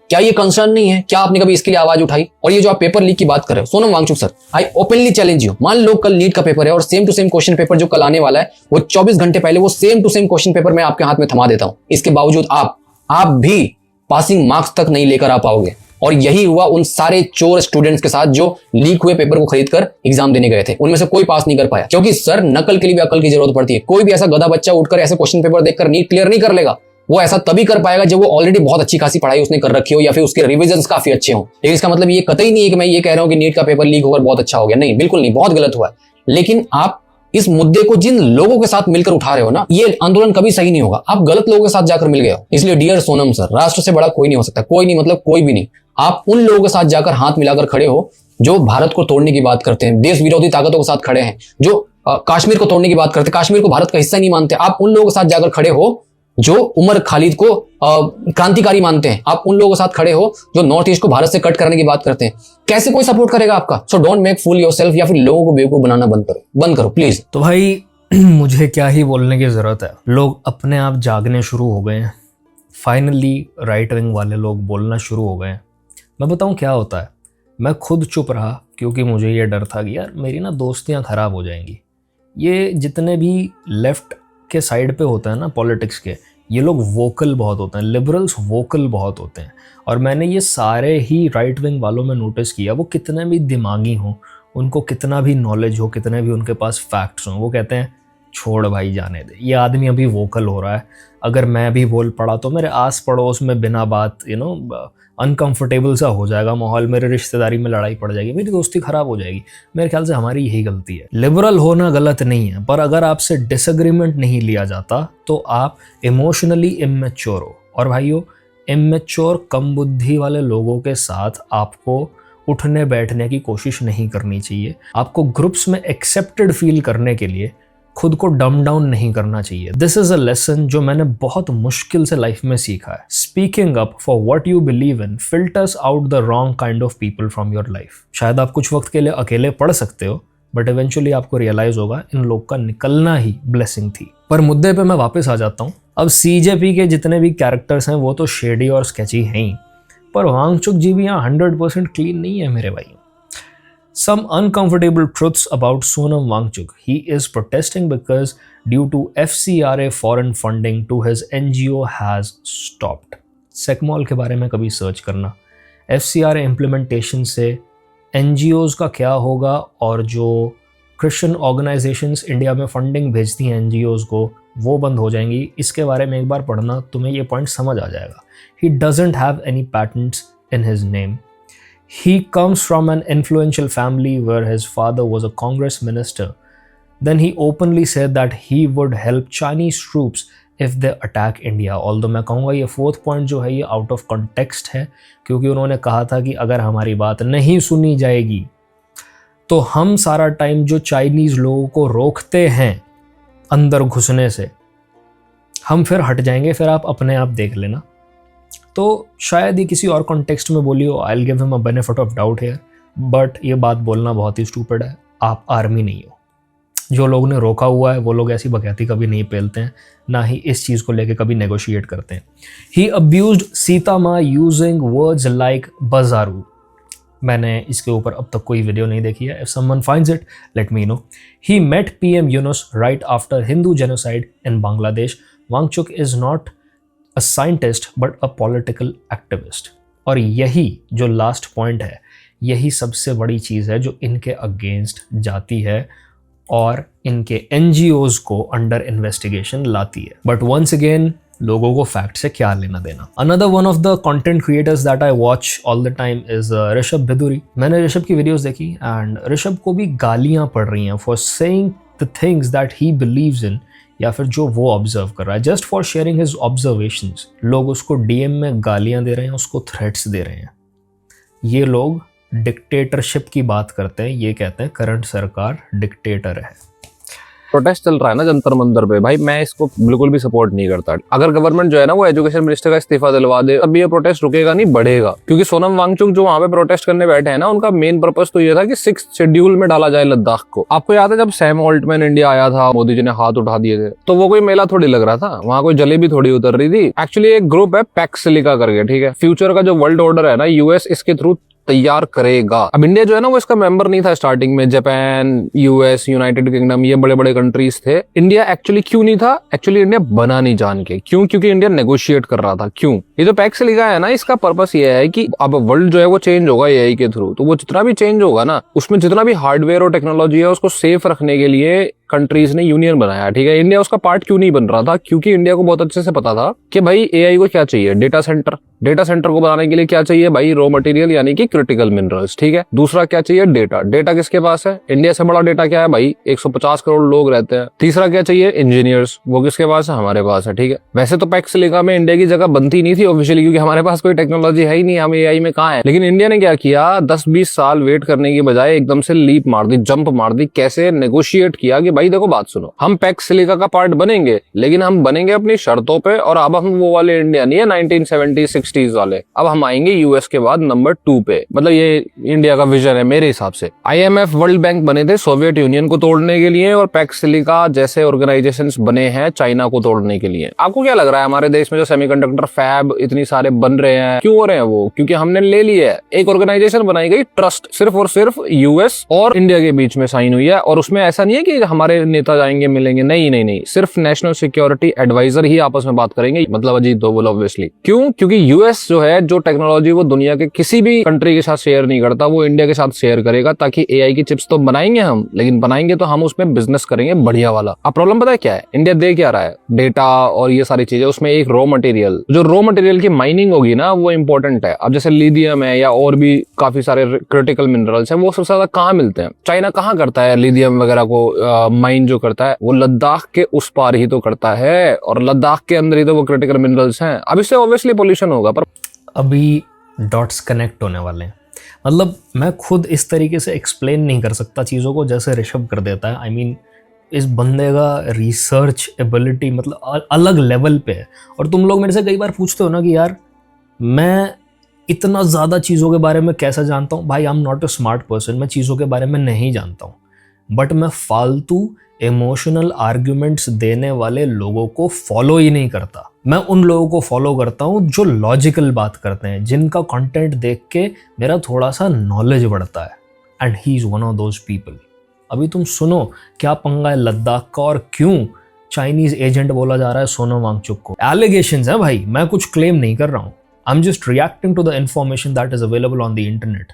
क्या ये कंसर्न नहीं है? क्या आपने कभी इसके लिए आवाज उठाई? और ये जो आप पेपर लीक की बात कर रहे हो, Sonam Wangchuk sir, I openly challenge you, मान लो कल नीट का पेपर है और same to same question paper जो कल आने वाला है, वो 24 घंटे पहले वो same to same question paper मैं आपके हाथ में थमा देता हूं, इसके बावजूद आप भी पासिंग मार्क्स तक नहीं लेकर आ पाओगे। और यही हुआ उन सारे चोर स्टूडेंट्स के साथ जो लीक हुए पेपर को खरीदकर एग्जाम देने गए थे, उनमें से कोई पास नहीं कर पाया। क्योंकि सर, नकल के लिए भी अकल की जरूरत पड़ती है। कोई भी ऐसा गधा बच्चा उठकर ऐसे क्वेश्चन पेपर देखकर नीट क्लियर नहीं कर लेगा। वो ऐसा तभी कर पाएगा जब वो ऑलरेडी बहुत अच्छी खासी पढ़ाई उसने कर रखी हो या फिर उसके रिविजन्स काफी अच्छे हों। लेकिन इसका मतलब ये कतई नहीं है कि मैं ये कह रहा हूं कि नीट का पेपर लीक होकर बहुत अच्छा हो गया। नहीं, बिल्कुल नहीं, बहुत गलत हुआ है। लेकिन आप इस मुद्दे को जिन लोगों के साथ मिलकर उठा रहे हो ना, ये आंदोलन कभी सही नहीं होगा। आप गलत लोगों के साथ जाकर मिल गए हो। इसलिए डियर सोनम सर, राष्ट्र से बड़ा कोई नहीं हो सकता। कोई नहीं मतलब कोई भी नहीं। आप उन लोगों के साथ जाकर हाथ मिलाकर खड़े हो जो भारत को तोड़ने की बात करते हैं, देश विरोधी ताकतों के साथ खड़े हैं, जो कश्मीर को तोड़ने की बात करते हैं, कश्मीर को भारत का हिस्सा नहीं मानते। आप उन लोगों के साथ जाकर खड़े हो जो उमर खालिद को क्रांतिकारी मानते हैं। आप उन लोगों के साथ खड़े हो जो नॉर्थ ईस्ट को भारत से कट करने की बात करते हैं। कैसे कोई सपोर्ट करेगा आपका? So don't make fool yourself, या फिर लोगों को बेवकूफ बनाना बंद करो प्लीज। तो भाई मुझे क्या ही बोलने की जरूरत है, लोग अपने आप जागने शुरू हो गए हैं। फाइनली राइट विंग वाले लोग बोलना शुरू हो गए हैं। मैं बताऊं क्या होता है, मैं खुद चुप रहा क्योंकि मुझे ये डर था कि यार मेरी ना दोस्तियाँ ख़राब हो जाएंगी। ये जितने भी लेफ़्ट के साइड पे होते हैं ना पॉलिटिक्स के, ये लोग वोकल बहुत होते हैं, लिबरल्स वोकल बहुत होते हैं। और मैंने ये सारे ही राइट विंग वालों में नोटिस किया, वो कितने भी दिमागी हों, उनको कितना भी नॉलेज हो, कितने भी उनके पास फैक्ट्स हों, वो कहते हैं छोड़ भाई जाने दे, ये आदमी अभी वोकल हो रहा है, अगर मैं भी बोल पड़ा तो मेरे आस पड़ोस में बिना बात अनकंफर्टेबल सा हो जाएगा माहौल, मेरे रिश्तेदारी में लड़ाई पड़ जाएगी, मेरी दोस्ती ख़राब हो जाएगी। मेरे ख्याल से हमारी यही गलती है। लिबरल होना गलत नहीं है, पर अगर आपसे डिसएग्रीमेंट नहीं लिया जाता तो आप इमोशनली इमेच्योर हो। और भाइयों, इमेच्योर कम बुद्धि वाले लोगों के साथ आपको उठने बैठने की कोशिश नहीं करनी चाहिए। आपको ग्रुप्स में एक्सेप्टेड फील करने के लिए खुद को डम डाउन नहीं करना चाहिए। दिस इज अ लेसन जो मैंने बहुत मुश्किल से लाइफ में सीखा है। Speaking up for what you believe in filters out the wrong kind of people from your life. शायद आप कुछ वक्त के लिए अकेले पढ़ सकते हो, बट इवेंचुअली आपको रियलाइज होगा इन लोग का निकलना ही ब्लेसिंग थी। पर मुद्दे पे मैं वापस आ जाता हूँ। अब सीजेपी के जितने भी कैरेक्टर्स हैं वो तो शेडी और स्केची हैं ही, पर वांगचुक जी भी यहाँ 100% क्लीन नहीं है मेरे भाई। Some uncomfortable truths about Sonam Wangchuk. He is protesting because due to FCRA foreign funding to his NGO has stopped. सेकमॉल के बारे में कभी सर्च करना, FCRA implementation से NGOs का क्या होगा और जो क्रिश्चियन ऑर्गेनाइजेशंस इंडिया में फंडिंग भेजती हैं NGOs को, वो बंद हो जाएंगी। इसके बारे में एक बार पढ़ना, तुम्हें ये पॉइंट समझ आ जाएगा। He doesn't have any patents in his name. He comes from an influential family where his father was a Congress minister. Then he openly said that he would help Chinese troops if they attack India. Although मैं कहूँगा ये फोर्थ पॉइंट जो है ये आउट ऑफ कॉन्टेक्स्ट है, क्योंकि उन्होंने कहा था कि अगर हमारी बात नहीं सुनी जाएगी तो हम सारा टाइम जो चाइनीज़ लोगों को रोकते हैं अंदर घुसने से, हम फिर हट जाएंगे, फिर आप अपने आप देख लेना। तो शायद ये किसी और कॉन्टेक्स्ट में बोली हो, I will give him a benefit of doubt here, but ये बात बोलना बहुत ही स्टूपिड है। आप आर्मी नहीं हो। जो लोग ने रोका हुआ है वो लोग ऐसी बकैती कभी नहीं पेलते हैं, ना ही इस चीज़ को लेके कभी नेगोशिएट करते हैं। ही अब्यूज्ड सीता माँ यूजिंग वर्ड्स लाइक बजारू। मैंने इसके ऊपर अब तक कोई वीडियो नहीं देखी है। If someone finds it let me know. He met PM Yunus right after Hindu genocide in Bangladesh. Wangchuk is not a scientist but a political activist। और यही जो लास्ट पॉइंट है, यही सबसे बड़ी चीज़ है जो इनके अगेंस्ट जाती है और इनके NGOs को अंडर इन्वेस्टिगेशन लाती है। बट वंस अगेन, लोगों को फैक्ट से क्या लेना देना। Another one of the content creators that I watch all the time is Rishabh Biduri. मैंने ऋषभ की वीडियोस देखी एंड ऋषभ को भी गालियां पड़ रही हैं for saying the things that he believes in, या फिर जो वो ऑब्जर्व कर रहा है, just for sharing his observations. लोग उसको DM में गालियां दे रहे हैं, उसको थ्रेट्स दे रहे हैं। ये लोग डिक्टेटरशिप की बात करते हैं, ये कहते हैं करंट सरकार डिक्टेटर है। प्रोटेस्ट चल रहा है ना जंतर मंतर पे, भाई मैं इसको बिल्कुल भी सपोर्ट नहीं करता। अगर गवर्नमेंट जो है ना वो एजुकेशन मिनिस्टर का इस्तीफा दिलवा दे, अब ये प्रोटेस्ट रुकेगा नहीं, बढ़ेगा। क्योंकि सोनम वांगचुक जो वहां पे प्रोटेस्ट करने बैठे हैं ना, उनका मेन पर्पस तो ये था कि 6th शेड्यूल में डाला जाए लद्दाख को। आपको याद है जब सैम ऑल्टमैन इंडिया आया था, मोदी जी ने हाथ उठा दिए थे, तो वो कोई मेला थोड़ी लग रहा था, वहां कोई जलेबी थोड़ी उतर रही थी। एक्चुअली एक ग्रुप है पैक्सिलिका करके, ठीक है, फ्यूचर का जो वर्ल्ड ऑर्डर है ना, US इसके थ्रू तैयार करेगा। अब इंडिया जो है ना वो इसका मेंबर नहीं था स्टार्टिंग में। जापान, US, यूनाइटेड किंगडम, ये बड़े बड़े कंट्रीज थे। इंडिया एक्चुअली क्यों नहीं था? एक्चुअली इंडिया बना नहीं जान के। क्यों? क्योंकि इंडिया नेगोशिएट कर रहा था। क्यों? ये जो पैक्स लिखा है ना, इसका पर्पस ये है कि अब वर्ल्ड जो है वो चेंज होगा AI के थ्रू, तो वो जितना भी चेंज होगा ना, उसमें जितना भी हार्डवेयर और टेक्नोलॉजी है उसको सेफ रखने के लिए कंट्रीज ने यूनियन बनाया, ठीक है। इंडिया उसका पार्ट क्यों नहीं बन रहा था? क्योंकि इंडिया को बहुत अच्छे से पता था कि भाई AI को क्या चाहिए, डेटा सेंटर। डेटा सेंटर को बनाने के लिए क्या चाहिए भाई? रॉ मटेरियल यानी कि क्रिटिकल मिनरल्स, ठीक है। दूसरा क्या चाहिए? डेटा। डेटा किसके पास है? इंडिया से बड़ा डेटा क्या है भाई? 150 करोड़ लोग रहते हैं। तीसरा क्या चाहिए? इंजीनियर्स। वो किसके पास है? हमारे पास है, ठीक है। वैसे तो पैक्स लिखा में इंडिया की जगह बनती नहीं थी ऑफिशियली, क्योंकि हमारे पास कोई टेक्नोलॉजी है ही नहीं, हम AI में कहाँ है। लेकिन इंडिया ने क्या किया, 10-20 साल वेट करने की बजाय एकदम से लीप मार दी, जंप मार दी। कैसे? नेगोशिएट किया कि भाई देखो बात सुनो, हम पैक्स का पार्ट बनेंगे, लेकिन हम बनेंगे अपनी शर्तों पे। और अब हम वो वाले इंडिया नहीं है 1970s 1960s वाले। अब हम आएंगे यूएस के बाद नंबर 2 पे। मतलब ये इंडिया का विजन है मेरे हिसाब से। IMF, वर्ल्ड बैंक बने थे सोवियत यूनियन को तोड़ने के लिए, और पैक्स सिलिका जैसे ऑर्गेनाइजेशंस बने हैं चाइना को तोड़ने के लिए। आपको क्या लग रहा है हमारे देश में जो सेमीकंडक्टर फैब इतनी सारे बन रहे हैं, क्यों हो रहे हैं वो? क्योंकि हमने ले लिया है। एक ऑर्गेनाइजेशन बनाई गई, ट्रस्ट, सिर्फ और सिर्फ यूएस और इंडिया के बीच में साइन हुई है। और उसमें ऐसा नहीं है कि हमारे नेता जाएंगे मिलेंगे, नहीं नहीं नहीं, सिर्फ नेशनल सिक्योरिटी एडवाइजर ही आपस में बात करेंगे। मतलब अजीत डोभाल ऑब्वियसली। क्यों? क्योंकि यूएस जो है, जो टेक्नोलॉजी वो दुनिया के किसी भी कंट्री के साथ शेयर नहीं करता, वो इंडिया के साथ शेयर करेगा, ताकि एआई की चिप्स तो बनाएंगे हम, लेकिन बनाएंगे तो हम उसमें बिजनेस करेंगे बढ़िया वाला। अब प्रॉब्लम पता है क्या है? इंडिया दे क्या रहा है? डेटा और ये सारी चीजें, उसमें एक रॉ मटेरियल, जो रॉ मटेरियल की माइनिंग होगी ना, वो इंपॉर्टेंट है। अब जैसे लिथियम है या और भी काफी सारे क्रिटिकल मिनरल्स हैं, वो सबसे ज्यादा कहाँ मिलते हैं? चाइना कहाँ करता है लिथियम वगैरह को माइन जो करता है? वो लद्दाख के उस पार ही तो करता है, और लद्दाख के अंदर ही तो वो क्रिटिकल मिनरल्स हैं। अब इससे ऑब्वियसली पोल्यूशन होगा। पर अभी डॉट्स कनेक्ट होने वाले हैं। मतलब मैं खुद इस तरीके से एक्सप्लेन नहीं कर सकता चीज़ों को जैसे ऋषभ कर देता है। आई मीन इस बंदे का रिसर्च एबिलिटी मतलब अलग लेवल पे है। और तुम लोग मेरे से कई बार पूछते हो ना कि यार मैं इतना ज़्यादा चीज़ों के बारे में कैसे जानता हूँ। भाई I am not a smart person, मैं चीज़ों के बारे में नहीं जानता हूँ, बट मैं फालतू इमोशनल आर्ग्यूमेंट्स देने वाले लोगों को फॉलो ही नहीं करता। मैं उन लोगों को फॉलो करता हूँ जो लॉजिकल बात करते हैं, जिनका कंटेंट देख के मेरा थोड़ा सा नॉलेज बढ़ता है, and he is one of those people. अभी तुम सुनो क्या पंगा है लद्दाख का और क्यों चाइनीज एजेंट बोला जा रहा है सोनम वांगचुक को। एलिगेशंस है भाई, मैं कुछ क्लेम नहीं कर रहा हूँ। I am just reacting to the information that is available on the internet.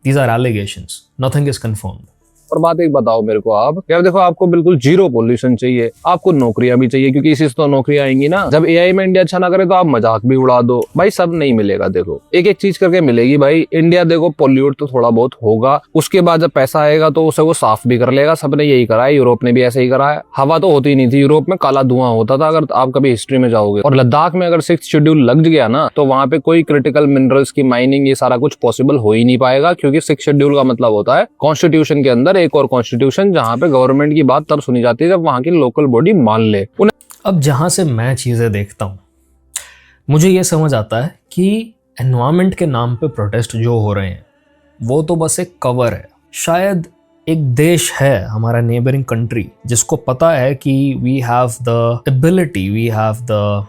These are allegations, nothing is confirmed. और बात एक बताओ मेरे को आप, यार देखो आपको बिल्कुल जीरो पोल्यूशन चाहिए, आपको नौकरियां भी चाहिए, क्योंकि इसी से तो नौकरियां आएंगी ना। जब एआई में इंडिया अच्छा ना करे तो आप मजाक भी उड़ा दो। भाई सब नहीं मिलेगा, देखो एक एक चीज करके मिलेगी। भाई इंडिया देखो पोल्यूट तो थोड़ा बहुत होगा, उसके बाद जब पैसा आएगा तो उसे वो साफ भी कर लेगा। सबने यही करा है, यूरोप ने भी ऐसे ही करा है। हवा तो होती नहीं थी यूरोप में, काला धुआं होता था अगर आप कभी हिस्ट्री में जाओगे। और लद्दाख में अगर 6th शेड्यूल लग गया ना, तो वहां पे कोई क्रिटिकल मिनरल्स की माइनिंग ये सारा कुछ पॉसिबल हो ही नहीं पाएगा, क्योंकि 6th शेड्यूल का मतलब होता है कॉन्स्टिट्यूशन के अंदर एक और कॉन्स्टिट्यूशन, जहां पे गवर्नमेंट की बात तब सुनी जाती है जब वहां की लोकल बॉडी मान ले। अब जहां से मैं चीजें देखता हूं, मुझे ये समझ आता है कि एनवायरनमेंट के नाम पे प्रोटेस्ट जो हो रहे हैं वो तो बस एक कवर है। शायद एक देश है हमारा नेबरिंग कंट्री जिसको पता है कि we have the ability, we have the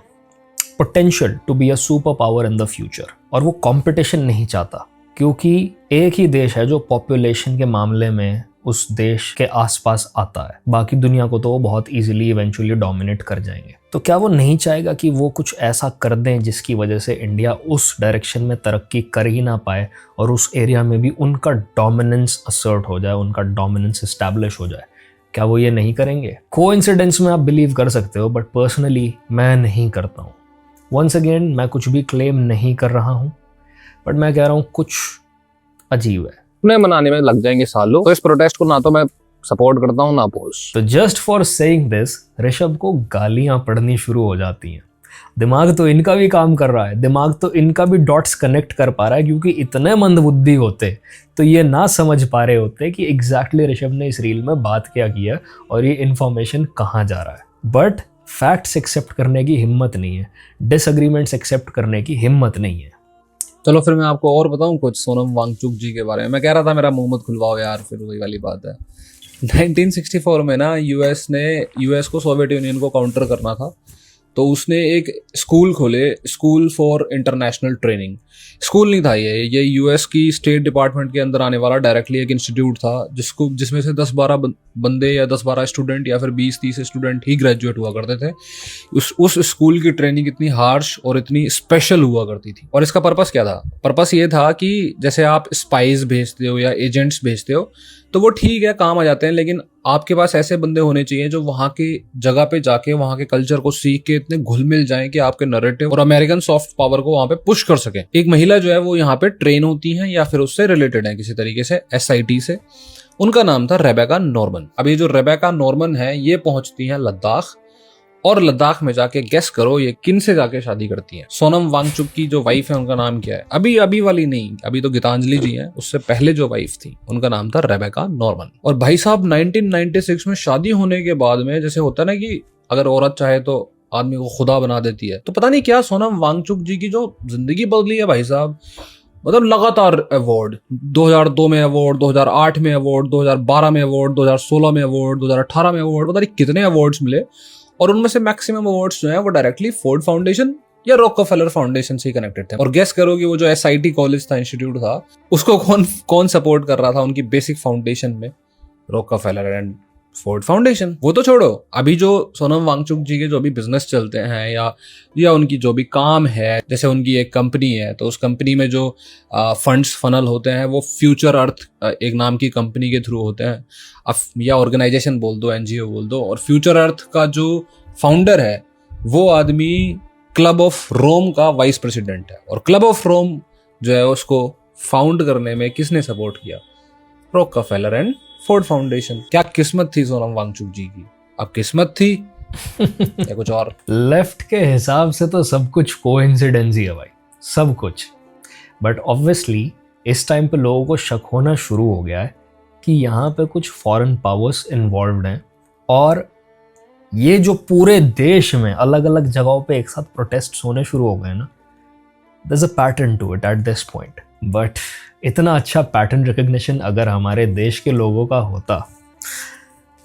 potential to be a super power in the future, और वो कंपटीशन नहीं चाहता, क्योंकि एक ही देश है जो पॉपुलेशन के मामले में उस देश के आसपास आता है। बाकी दुनिया को तो वो बहुत इजीली इवेंचुअली डोमिनेट कर जाएंगे। तो क्या वो नहीं चाहेगा कि वो कुछ ऐसा कर दें जिसकी वजह से इंडिया उस डायरेक्शन में तरक्की कर ही ना पाए और उस एरिया में भी उनका डोमिनेंस असर्ट हो जाए, उनका डोमिनेंस इस्टेब्लिश हो जाए? क्या वो ये नहीं करेंगे? कोइंसिडेंस में आप बिलीव कर सकते हो, बट पर्सनली मैं नहीं करता हूँ। वंस अगेन मैं कुछ भी क्लेम नहीं कर रहा हूँ, बट मैं कह रहा हूँ कुछ अजीब है। उन्हें मनाने में लग जाएंगे सालों। तो इस प्रोटेस्ट को ना तो मैं सपोर्ट करता हूँ ना अपोज। तो just for saying this Rishabh को गालियां पड़नी शुरू हो जाती हैं। दिमाग तो इनका भी काम कर रहा है, दिमाग तो इनका भी डॉट्स कनेक्ट कर पा रहा है, क्योंकि इतने मंदबुद्धि होते तो ये ना समझ पा रहे होते कि एग्जैक्टली ऋषभ ने इस रील में बात क्या किया और ये इन्फॉर्मेशन कहाँ जा रहा है। बट फैक्ट्स एक्सेप्ट करने की हिम्मत नहीं है, डिसएग्रीमेंट्स एक्सेप्ट करने की हिम्मत नहीं है। चलो फिर मैं आपको और बताऊं कुछ सोनम वांगचुक जी के बारे में। मैं कह रहा था मेरा मुंह मत खुलवाओ यार, फिर वही वाली बात है। 1964 में ना यूएस को सोवियत यूनियन को काउंटर करना था, तो उसने एक स्कूल खोले, school for international training. School नहीं था ये यूएस की स्टेट डिपार्टमेंट के अंदर आने वाला डायरेक्टली एक इंस्टीट्यूट था, जिसमें से 10-12 बंदे या 10-12 स्टूडेंट या फिर 20-30 स्टूडेंट ही ग्रेजुएट हुआ करते थे। उस स्कूल की ट्रेनिंग इतनी हार्श और इतनी स्पेशल हुआ करती थी। और इसका पर्पस क्या था? पर्पस ये था कि जैसे आप स्पाइस भेजते हो या एजेंट्स भेजते हो तो वो ठीक है, काम आ जाते हैं, लेकिन आपके पास ऐसे बंदे होने चाहिए जो वहाँ की जगह पे जाके वहाँ के कल्चर को सीख के इतने घुल मिल जाएं कि आपके नैरेटिव और अमेरिकन सॉफ्ट पावर को वहाँ पे पुश कर सके। एक महिला जो है वो यहाँ पे ट्रेन होती हैं या फिर उससे रिलेटेड है किसी तरीके से, SIT से। उनका नाम था रेबेका नॉर्मन। अब ये जो रेबेका नॉर्मन है ये पहुंचती हैं लद्दाख, और लद्दाख में जाके गेस करो ये किन से जाके शादी करती हैं? सोनम वांगचुक की जो वाइफ है उनका नाम क्या है? अभी वाली नहीं, अभी तो गीतांजलि जी हैं, उससे पहले जो वाइफ थी उनका नाम था रेबेका नॉर्मन। और भाई साहब 1996 में शादी होने के बाद में जैसे होता है ना कि अगर औरत चाहे तो आदमी को खुदा बना देती है। तो पता नहीं क्या सोनम वांगचुक जी की जो जिंदगी बदली है भाई साहब, मतलब लगातार अवार्ड, 2002 में अवार्ड, 2008 में अवार्ड, 2012 में अवार्ड, 2016 में अवार्ड, 2018 में अवार्ड, पता नहीं कितने अवार्ड्स मिले। और उनमें से मैक्सिमम अवार्ड्स जो है वो डायरेक्टली फोर्ड फाउंडेशन या रॉकफेलर फाउंडेशन से कनेक्टेड थे। और गेस करो कि वो जो SIT कॉलेज था, इंस्टीट्यूट था, उसको कौन सपोर्ट कर रहा था उनकी बेसिक फाउंडेशन में? Rockefeller and Ford foundation. वो तो छोड़ो, अभी जो सोनम वांगचुक जी के जो भी बिजनेस चलते हैं या उनकी जो भी काम है, जैसे उनकी एक कंपनी है, तो उस कंपनी में जो फंड्स फनल होते हैं वो फ्यूचर अर्थ एक नाम की कंपनी के थ्रू होते हैं, या ऑर्गेनाइजेशन बोल दो, NGO बोल दो। और फ्यूचर अर्थ का जो फाउंडर है वो आदमी क्लब ऑफ रोम का वाइस प्रेसिडेंट है। और क्लब ऑफ रोम जो है उसको फाउंड करने में किसने सपोर्ट किया? Rockefeller and Ford foundation. क्या किस्मत थी सोनम वांगचुक जी की? अब किस्मत थी या कुछ और? लेफ्ट के हिसाब से तो सब कुछ कोइंसिडेंस ही है भाई, सब कुछ। बट ऑब्वियसली इस टाइम पे लोगों को शक होना शुरू हो गया है कि यहाँ पे कुछ फॉरेन पावर्स इन्वॉल्व हैं, और ये जो पूरे देश में अलग अलग जगहों पे एक साथ प्रोटेस्ट होने शुरू हो गए ना, there's a pattern to it at this point. But इतना अच्छा पैटर्न रिकग्निशन अगर हमारे देश के लोगों का होता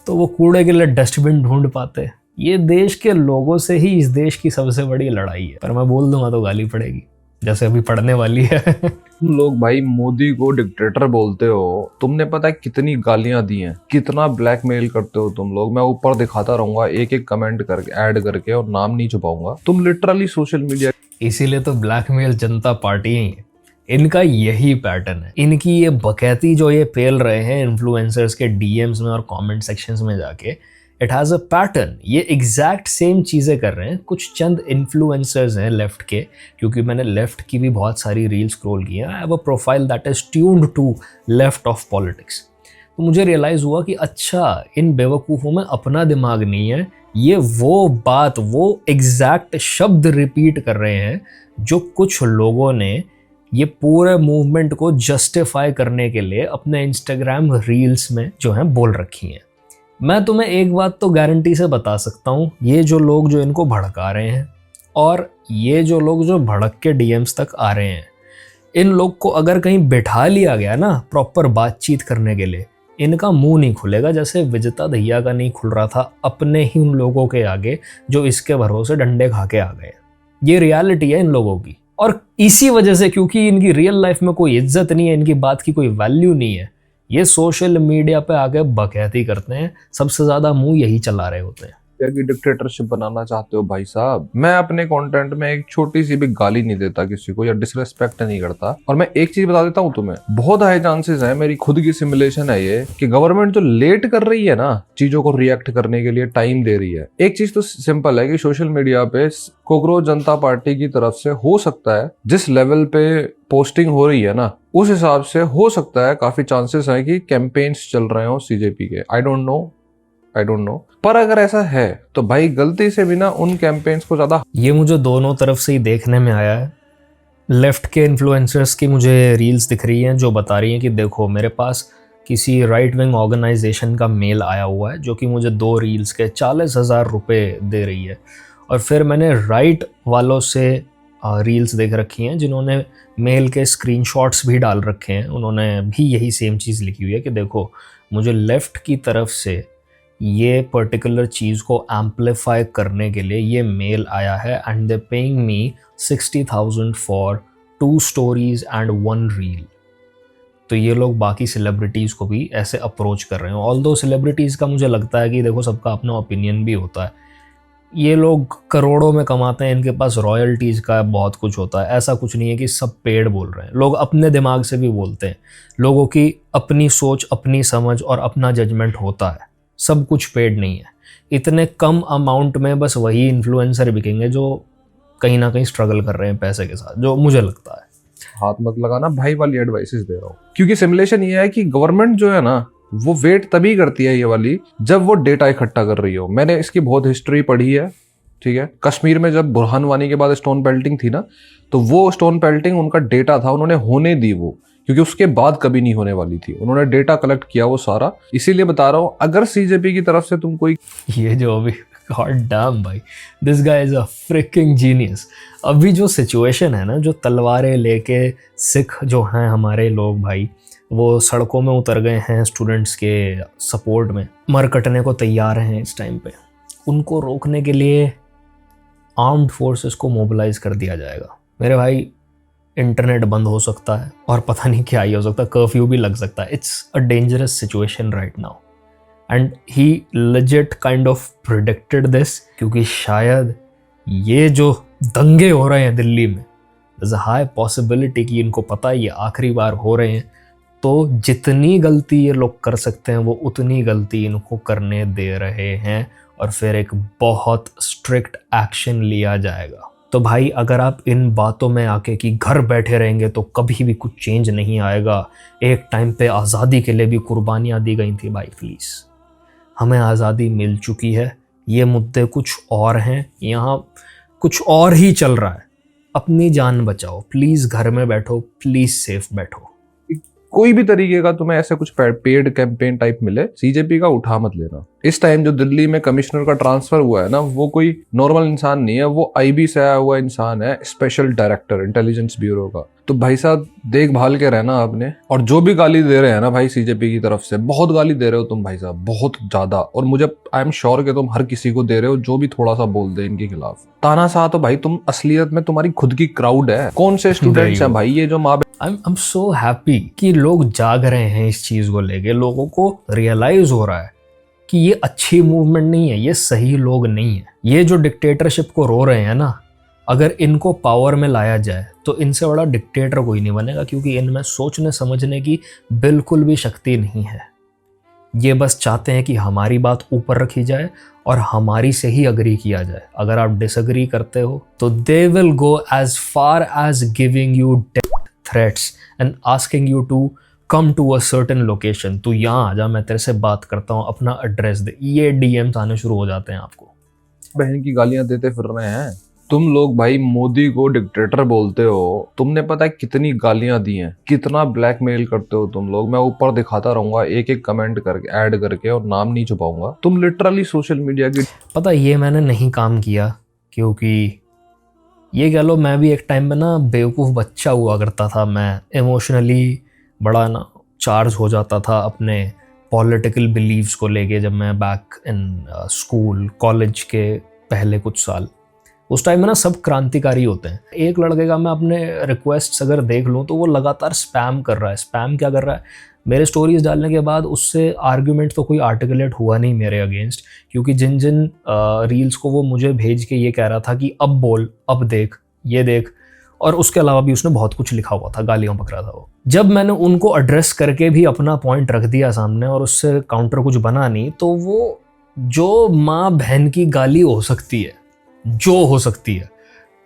तो वो कूड़े के लिए डस्टबिन ढूंढ पाते। ये देश के लोगों से ही इस देश की सबसे बड़ी लड़ाई है। पर मैं बोल दूंगा तो गाली पड़ेगी, जैसे अभी पड़ने वाली है। तुम लोग भाई मोदी को डिक्टेटर बोलते हो, तुमने पता है कितनी गालियां दी हैं, कितना ब्लैकमेल करते हो तुम लोग। मैं ऊपर दिखाता रहूंगा एक एक कमेंट करके, ऐड करके, और नाम नहीं छुपाऊंगा। तुम लिटरली सोशल मीडिया, इसीलिए तो ब्लैकमेल जनता पार्टी ही है, इनका यही पैटर्न है। इनकी ये बकैती जो ये पेल रहे हैं इन्फ्लुएंसर्स के DMs में और कमेंट सेक्शंस में जाके, इट हैज़ अ पैटर्न। ये एग्जैक्ट सेम चीज़ें कर रहे हैं कुछ चंद इन्फ्लुएंसर्स हैं लेफ्ट के, क्योंकि मैंने लेफ्ट की भी बहुत सारी रील स्क्रॉल की हैं। I have a profile that is tuned to left of politics. तो मुझे रियलाइज़ हुआ कि अच्छा, इन बेवकूफ़ों में अपना दिमाग नहीं है, ये वो बात, वो एग्जैक्ट शब्द रिपीट कर रहे हैं जो कुछ लोगों ने ये पूरे मूवमेंट को जस्टिफाई करने के लिए अपने इंस्टाग्राम रील्स में जो हैं बोल रखी हैं। मैं तुम्हें एक बात तो गारंटी से बता सकता हूँ, ये जो लोग जो इनको भड़का रहे हैं और ये जो लोग जो भड़क के DMs तक आ रहे हैं, इन लोग को अगर कहीं बिठा लिया गया ना प्रॉपर बातचीत करने के लिए, इनका मुंह नहीं खुलेगा, जैसे विजेता दहिया का नहीं खुल रहा था अपने ही उन लोगों के आगे जो इसके भरोसे डंडे खा के आ गए। ये रियलिटी है इन लोगों की। और इसी वजह से, क्योंकि इनकी रियल लाइफ में कोई इज्जत नहीं है, इनकी बात की कोई वैल्यू नहीं है, ये सोशल मीडिया पे आके बकैती करते हैं, सबसे ज्यादा मुंह यही चला रहे होते हैं। की डिक्टेटरशिप बनाना चाहते हो भाई साहब। मैं अपने कंटेंट में एक छोटी सी भी गाली नहीं देता किसी को, या डिसरेस्पेक्ट नहीं करता। और मैं एक चीज बता देता हूँ तुम्हें, बहुत हाई चांसेस है, मेरी खुद की सिमुलेशन है ये, कि गवर्नमेंट जो लेट कर रही है ना चीजों को रिएक्ट करने के लिए, टाइम दे रही है। एक चीज तो सिंपल है कि सोशल मीडिया पे कोकरोच जनता पार्टी की तरफ से हो सकता है, जिस लेवल पे पोस्टिंग हो रही है ना, उस हिसाब से हो सकता है, काफी चांसेस है कि कैंपेन्स चल रहे हो CJP के। आई डोंट नो, पर अगर ऐसा है तो भाई गलती से भी ना उन कैंपेन्स को ज्यादा, ये मुझे दोनों तरफ से ही देखने में आया है। लेफ्ट के इन्फ्लुएंसर्स की मुझे रील्स दिख रही हैं जो बता रही हैं कि देखो मेरे पास किसी राइट विंग ऑर्गेनाइजेशन का मेल आया हुआ है जो कि मुझे 2 रील्स के 40,000 रुपये दे रही है। और फिर मैंने राइट वालों से रील्स देख रखी हैं जिन्होंने मेल के स्क्रीनशॉट्स भी डाल रखे हैं, उन्होंने भी यही सेम चीज़ लिखी हुई है कि देखो मुझे लेफ़्ट की तरफ से ये पर्टिकुलर चीज़ को एम्पलीफाई करने के लिए ये मेल आया है and they paying me 60,000 for 2 stories and 1 reel. तो ये लोग बाकी सेलिब्रिटीज़ को भी ऐसे अप्रोच कर रहे हैं। ऑल्दो सेलिब्रिटीज़ का मुझे लगता है कि देखो सबका अपना ओपिनियन भी होता है, ये लोग करोड़ों में कमाते हैं, इनके पास रॉयल्टीज़ का बहुत कुछ होता है। ऐसा कुछ नहीं है कि सब पेड बोल रहे हैं, लोग अपने दिमाग से भी बोलते हैं, लोगों की अपनी सोच, अपनी समझ और अपना जजमेंट होता है, सब कुछ पेड नहीं है। इतने कम अमाउंट में बस वही इन्फ्लुएंसर बिकेंगे जो कहीं ना कहीं स्ट्रगल कर रहे हैं पैसे के साथ, जो मुझे लगता है। हाथ मत लगाना भाई वाली एडवाइसेस दे रहा हूँ, क्योंकि सिमुलेशन ये है कि गवर्नमेंट जो है ना वो वेट तभी करती है ये वाली जब वो डेटा इकट्ठा कर रही हो। मैंने इसकी बहुत हिस्ट्री पढ़ी है, ठीक है। कश्मीर में जब बुरहान वानी के बाद स्टोन पेल्टिंग थी ना, तो वो स्टोन पेल्टिंग उनका डेटा था, उन्होंने होने दी वो, क्योंकि उसके बाद कभी नहीं होने वाली थी। उन्होंने डेटा कलेक्ट किया वो सारा। इसीलिए बता रहा हूँ, अगर CJP की तरफ से तुम कोई, ये जो अभी गॉड डैम भाई, this guy is a fricking genius. अभी जो सिचुएशन है ना, जो तलवारें लेके सिख जो हैं हमारे लोग भाई, वो सड़कों में उतर गए हैं स्टूडेंट्स के सपोर्ट में, मर कटने को तैयार हैं इस टाइम पे। उनको रोकने के लिए आर्म्ड फोर्सेस को मोबिलाइज कर दिया जाएगा। मेरे भाई, इंटरनेट बंद हो सकता है और पता नहीं क्या ही हो सकता है, कर्फ्यू भी लग सकता है। It's a dangerous situation right now and he legit kind of predicted this, क्योंकि शायद ये जो दंगे हो रहे हैं दिल्ली में, there's a high possibility कि इनको पता है ये आखिरी बार हो रहे हैं, तो जितनी गलती ये लोग कर सकते हैं वो उतनी गलती इनको करने दे रहे हैं और फिर एक बहुत स्ट्रिक्ट एक्शन लिया जाएगा। तो भाई, अगर आप इन बातों में आके कि घर बैठे रहेंगे तो कभी भी कुछ चेंज नहीं आएगा, एक टाइम पे आज़ादी के लिए भी कुर्बानियाँ दी गई थी भाई, प्लीज़, हमें आज़ादी मिल चुकी है, ये मुद्दे कुछ और हैं, यहाँ कुछ और ही चल रहा है। अपनी जान बचाओ प्लीज़, घर में बैठो प्लीज़, सेफ बैठो। कोई भी तरीके का तुम्हें ऐसे कुछ पेड कैंपेन टाइप मिले, सीजेपी का उठा मत लेना। इस टाइम जो दिल्ली में कमिश्नर का ट्रांसफर हुआ है ना, वो कोई नॉर्मल इंसान नहीं है, वो आईबी से आया हुआ इंसान है, स्पेशल डायरेक्टर इंटेलिजेंस ब्यूरो का। तो भाई साहब, देखभाल के रहना आपने। और जो भी गाली दे रहे हैं ना भाई सीजेपी की तरफ से, बहुत गाली दे रहे हो तुम भाई साहब, बहुत ज्यादा। और मुझे आई एम श्योर कि तुम हर किसी को दे रहे हो जो भी थोड़ा सा बोल दे इनके खिलाफ। तानाशाह तो भाई तुम असलियत में तुम्हारी खुद की क्राउड है। कौन से स्टूडेंट्स हैं भाई ये जो माँ I'm so happy कि लोग जाग रहे हैं इस चीज़ को लेके, लोगों को रियलाइज हो रहा है कि ये अच्छी मूवमेंट नहीं है, ये सही लोग नहीं है। ये जो डिक्टेटरशिप को रो रहे हैं ना, अगर इनको पावर में लाया जाए तो इनसे बड़ा डिक्टेटर कोई नहीं बनेगा, क्योंकि इनमें सोचने समझने की बिल्कुल भी शक्ति नहीं है। ये बस चाहते हैं कि हमारी बात ऊपर रखी जाए और हमारी से ही अग्री किया जाए। अगर आप डिसअग्री करते हो तो they will go as far as giving you threats and asking you to come to a certain location। तू यहाँ आ जा, मैं तेरे से बात करता हूँ, अपना एड्रेस दे। ये डीएम्स आने शुरू हो जाते हैं आपको। बहन की गालियां देते फिर रहे हैं तुम लोग भाई। मोदी को डिक्टेटर बोलते हो, तुमने पता है कितनी गालियां दी हैं, कितना ब्लैकमेल करते हो तुम लोग। मैं ऊपर दिखाता रहूंगा एक एक कमेंट करके, ऐड करके, और नाम नहीं छुपाऊंगा। तुम लिटरली सोशल मीडिया की, पता ये मैंने नहीं काम किया, क्योंकि ये कह लो मैं भी एक टाइम में ना बेवकूफ़ बच्चा हुआ करता था। मैं इमोशनली बड़ा ना चार्ज हो जाता था अपने पॉलिटिकल बिलीव्स को लेके, जब मैं बैक इन स्कूल कॉलेज के पहले कुछ साल, उस टाइम में ना सब क्रांतिकारी होते हैं। एक लड़के का मैं अपने रिक्वेस्ट्स अगर देख लूँ तो वो लगातार स्पैम कर रहा है। स्पैम क्या कर रहा है? मेरे स्टोरीज डालने के बाद उससे आर्ग्यूमेंट तो कोई आर्टिकुलेट हुआ नहीं मेरे अगेंस्ट, क्योंकि जिन जिन रील्स को वो मुझे भेज के ये कह रहा था कि अब बोल, अब देख, ये देख, और उसके अलावा भी उसने बहुत कुछ लिखा हुआ था, गालियाँ बक रहा था वो। जब मैंने उनको एड्रेस करके भी अपना पॉइंट रख दिया सामने और उससे काउंटर कुछ बना नहीं, तो वो जो माँ बहन की गाली हो सकती है, जो हो सकती है,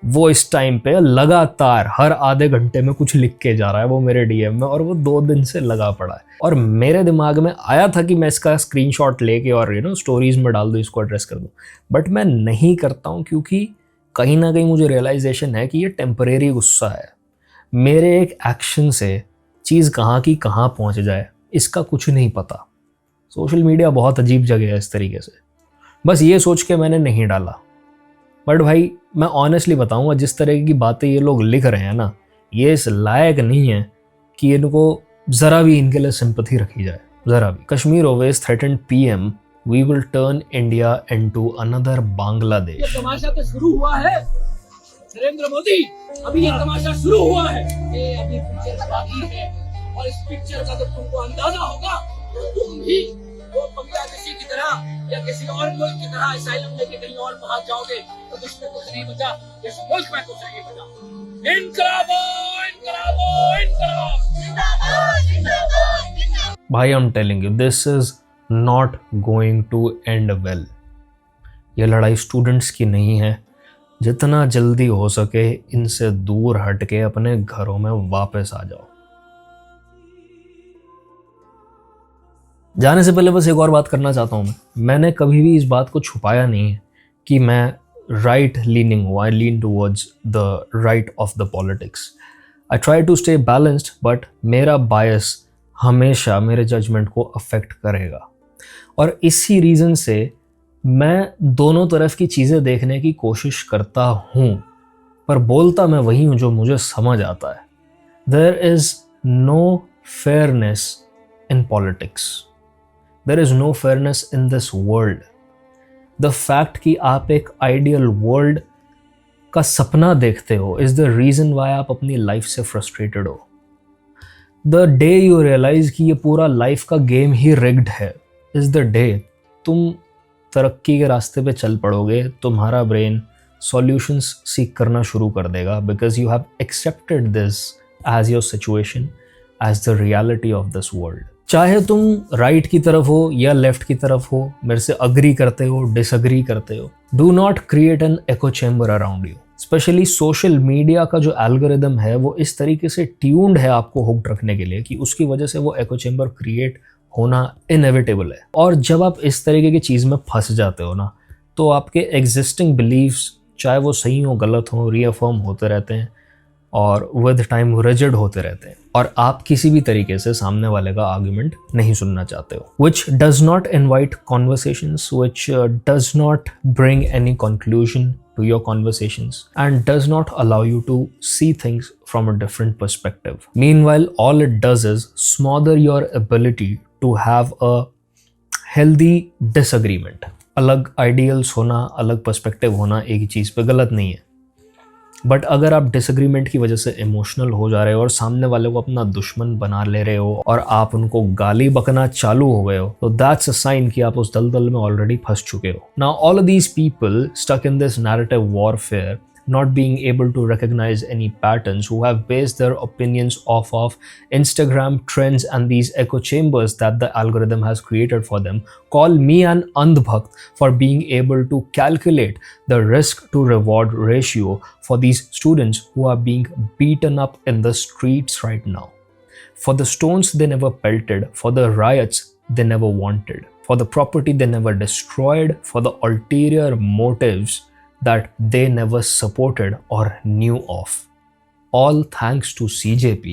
वो इस टाइम पे लगातार हर आधे घंटे में कुछ लिख के जा रहा है वो मेरे डीएम में, और वो 2 दिन से लगा पड़ा है। और मेरे दिमाग में आया था कि मैं इसका स्क्रीनशॉट लेके और स्टोरीज में डाल दूँ, इसको एड्रेस कर दूँ, बट मैं नहीं करता हूँ, क्योंकि कहीं ना कहीं मुझे रियलाइजेशन है कि ये टेम्परेरी गुस्सा है। मेरे एक एक्शन से चीज़ कहाँ की कहाँ पहुँच जाए इसका कुछ नहीं पता। सोशल मीडिया बहुत अजीब जगह है इस तरीके से। बस ये सोच के मैंने नहीं डाला। बट भाई मैं ऑनेस्टली बताऊंगा, जिस तरह की बातें ये लोग लिख रहे हैं ना, ये इस लायक नहीं है कि इनको ज़रा भी इनके लिए सिंपैथी रखी जाए, ज़रा भी। Kashmir Owais threatened PM, we will turn India into another Bangladesh. ये तमाशा तो शुरू हुआ है नरेंद्र मोदी, अभी ये तमाशा शुरू हुआ है, ये अभी पिक्चर बाकी है, और इस पिक्चर का जब तुमको अंदाजा होगा तो तुम भी वो बांग्लादेशी की तरह या किसी और मुल्क की तरह असाइलम लेके कहीं और भाग जाओगे, तो इसमें कुछ नहीं बचा, इस मुल्क में कुछ नहीं बचा। इनकलाबो इनकलाबो इनकलाब, जिंदाबाद जिंदाबाद जिंदाबाद। भाई I am telling you, this is not going to end well. ये लड़ाई स्टूडेंट्स की नहीं है। जितना जल्दी हो सके इनसे दूर हट के अपने घरों में वापस आ जाओ। जाने से पहले बस एक और बात करना चाहता हूँ। मैंने कभी भी इस बात को छुपाया नहीं है कि मैं राइट लीनिंग हूँ। I lean towards the right of the politics. I try to stay balanced, but मेरा बायस हमेशा मेरे जजमेंट को अफेक्ट करेगा। और इसी रीज़न से मैं दोनों तरफ की चीज़ें देखने की कोशिश करता हूँ, पर बोलता मैं वही हूँ जो मुझे समझ आता है। There is no fairness in politics, there is no fairness in this world. The fact कि आप एक आइडियल वर्ल्ड का सपना देखते हो इज़ द रीज़न वाई आप अपनी लाइफ से फ्रस्ट्रेटेड हो। द डे यू रियलाइज कि ये पूरा लाइफ का गेम ही रिग्ड है इज़ द डे तुम तरक्की के रास्ते पे चल पड़ोगे। तुम्हारा ब्रेन सॉल्यूशंस सीख करना शुरू कर देगा, because you have accepted this as your situation, as the reality of this world. चाहे तुम राइट की तरफ हो या लेफ्ट की तरफ हो, मेरे से अग्री करते हो, डिसअग्री करते हो, do not create an echo chamber around you. Specially social media का जो एल्गोरिदम है वो इस तरीके से ट्यून्ड है आपको हुक्ड रखने के लिए कि उसकी वजह से वो एको चैम्बर क्रिएट होना इनएविटेबल है। और जब आप इस तरीके की चीज़ में फंस जाते हो ना, तो आपके एग्जिस्टिंग बिलीव्स, चाहे वो सही हो गलत हो, रीअफर्म होते रहते हैं और विद टाइम रिजिड होते रहते हैं, और आप किसी भी तरीके से सामने वाले का आर्ग्यूमेंट नहीं सुनना चाहते हो, which does not invite conversations, which does not bring any conclusion to your conversations and does not allow you to see things from a different perspective. Meanwhile, all it does is smother your ability to have a healthy disagreement. अलग ideals होना, अलग perspective होना एक ही चीज़ पे गलत नहीं है, बट अगर आप डिसएग्रीमेंट की वजह से इमोशनल हो जा रहे हो और सामने वाले को अपना दुश्मन बना ले रहे हो और आप उनको गाली बकना चालू हो गए हो, तो दैट्स अ साइन कि आप उस दलदल में ऑलरेडी फंस चुके हो। Now all of these people stuck in this narrative warfare, not being able to recognize any patterns, who have based their opinions off of Instagram trends and these echo chambers that the algorithm has created for them, call me an andhbhakt for being able to calculate the risk to reward ratio for these students who are being beaten up in the streets right now. For the stones they never pelted, for the riots they never wanted, for the property they never destroyed, for the ulterior motives that they never supported or knew of. All thanks to CJP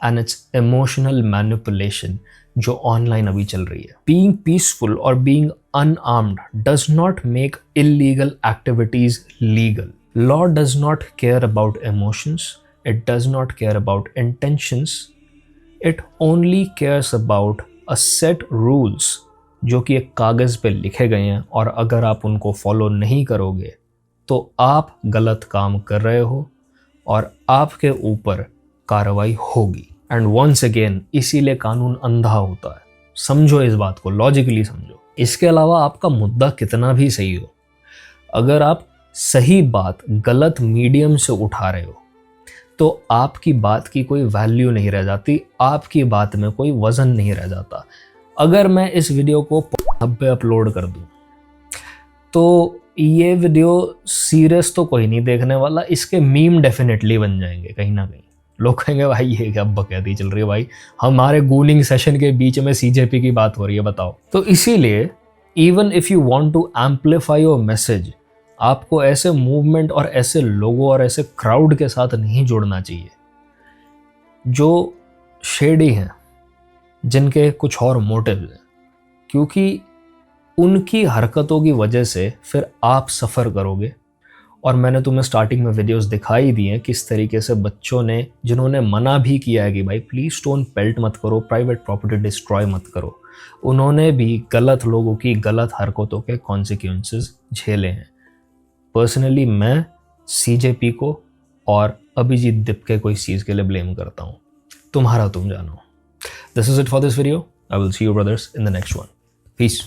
and its emotional manipulation जो online अभी चल रही है. Being peaceful or being unarmed does not make illegal activities legal. Law does not care about emotions. It does not care about intentions. It only cares about a set rules जो कि एक कागज़ पे लिखे गए हैं, और अगर आप उनको फॉलो नहीं करोगे तो आप गलत काम कर रहे हो और आपके ऊपर कार्रवाई होगी। एंड वंस अगेन, इसीलिए कानून अंधा होता है। समझो इस बात को, लॉजिकली समझो। इसके अलावा आपका मुद्दा कितना भी सही हो, अगर आप सही बात गलत मीडियम से उठा रहे हो तो आपकी बात की कोई वैल्यू नहीं रह जाती, आपकी बात में कोई वजन नहीं रह जाता। अगर मैं इस वीडियो को हब पे अपलोड कर दूं तो ये वीडियो सीरियस तो कोई नहीं देखने वाला, इसके मीम डेफिनेटली बन जाएंगे कहीं ना कहीं। लोग कहेंगे भाई ये क्या बकैती चल रही है भाई, हमारे गूलिंग सेशन के बीच में सीजेपी की बात हो रही है, बताओ। तो इसीलिए even if you want to amplify your message, आपको ऐसे मूवमेंट और ऐसे लोगों और ऐसे क्राउड के साथ नहीं जुड़ना चाहिए जो शेडी हैं, जिनके कुछ और मोटिव हैं, क्योंकि उनकी हरकतों की वजह से फिर आप सफ़र करोगे। और मैंने तुम्हें स्टार्टिंग में वीडियोस दिखाई दी हैं किस तरीके से बच्चों ने, जिन्होंने मना भी किया है कि भाई प्लीज़ स्टोन पेल्ट मत करो, प्राइवेट प्रॉपर्टी डिस्ट्रॉय मत करो, उन्होंने भी गलत लोगों की गलत हरकतों के कॉन्सिक्वेंसेस झेले हैं। पर्सनली मैं सीजेपी को और अभिजीत दिप्के को इस चीज़ के लिए ब्लेम करता हूँ। तुम्हारा तुम जानो। This is it for this video. I will see you brothers in the next one. Piece.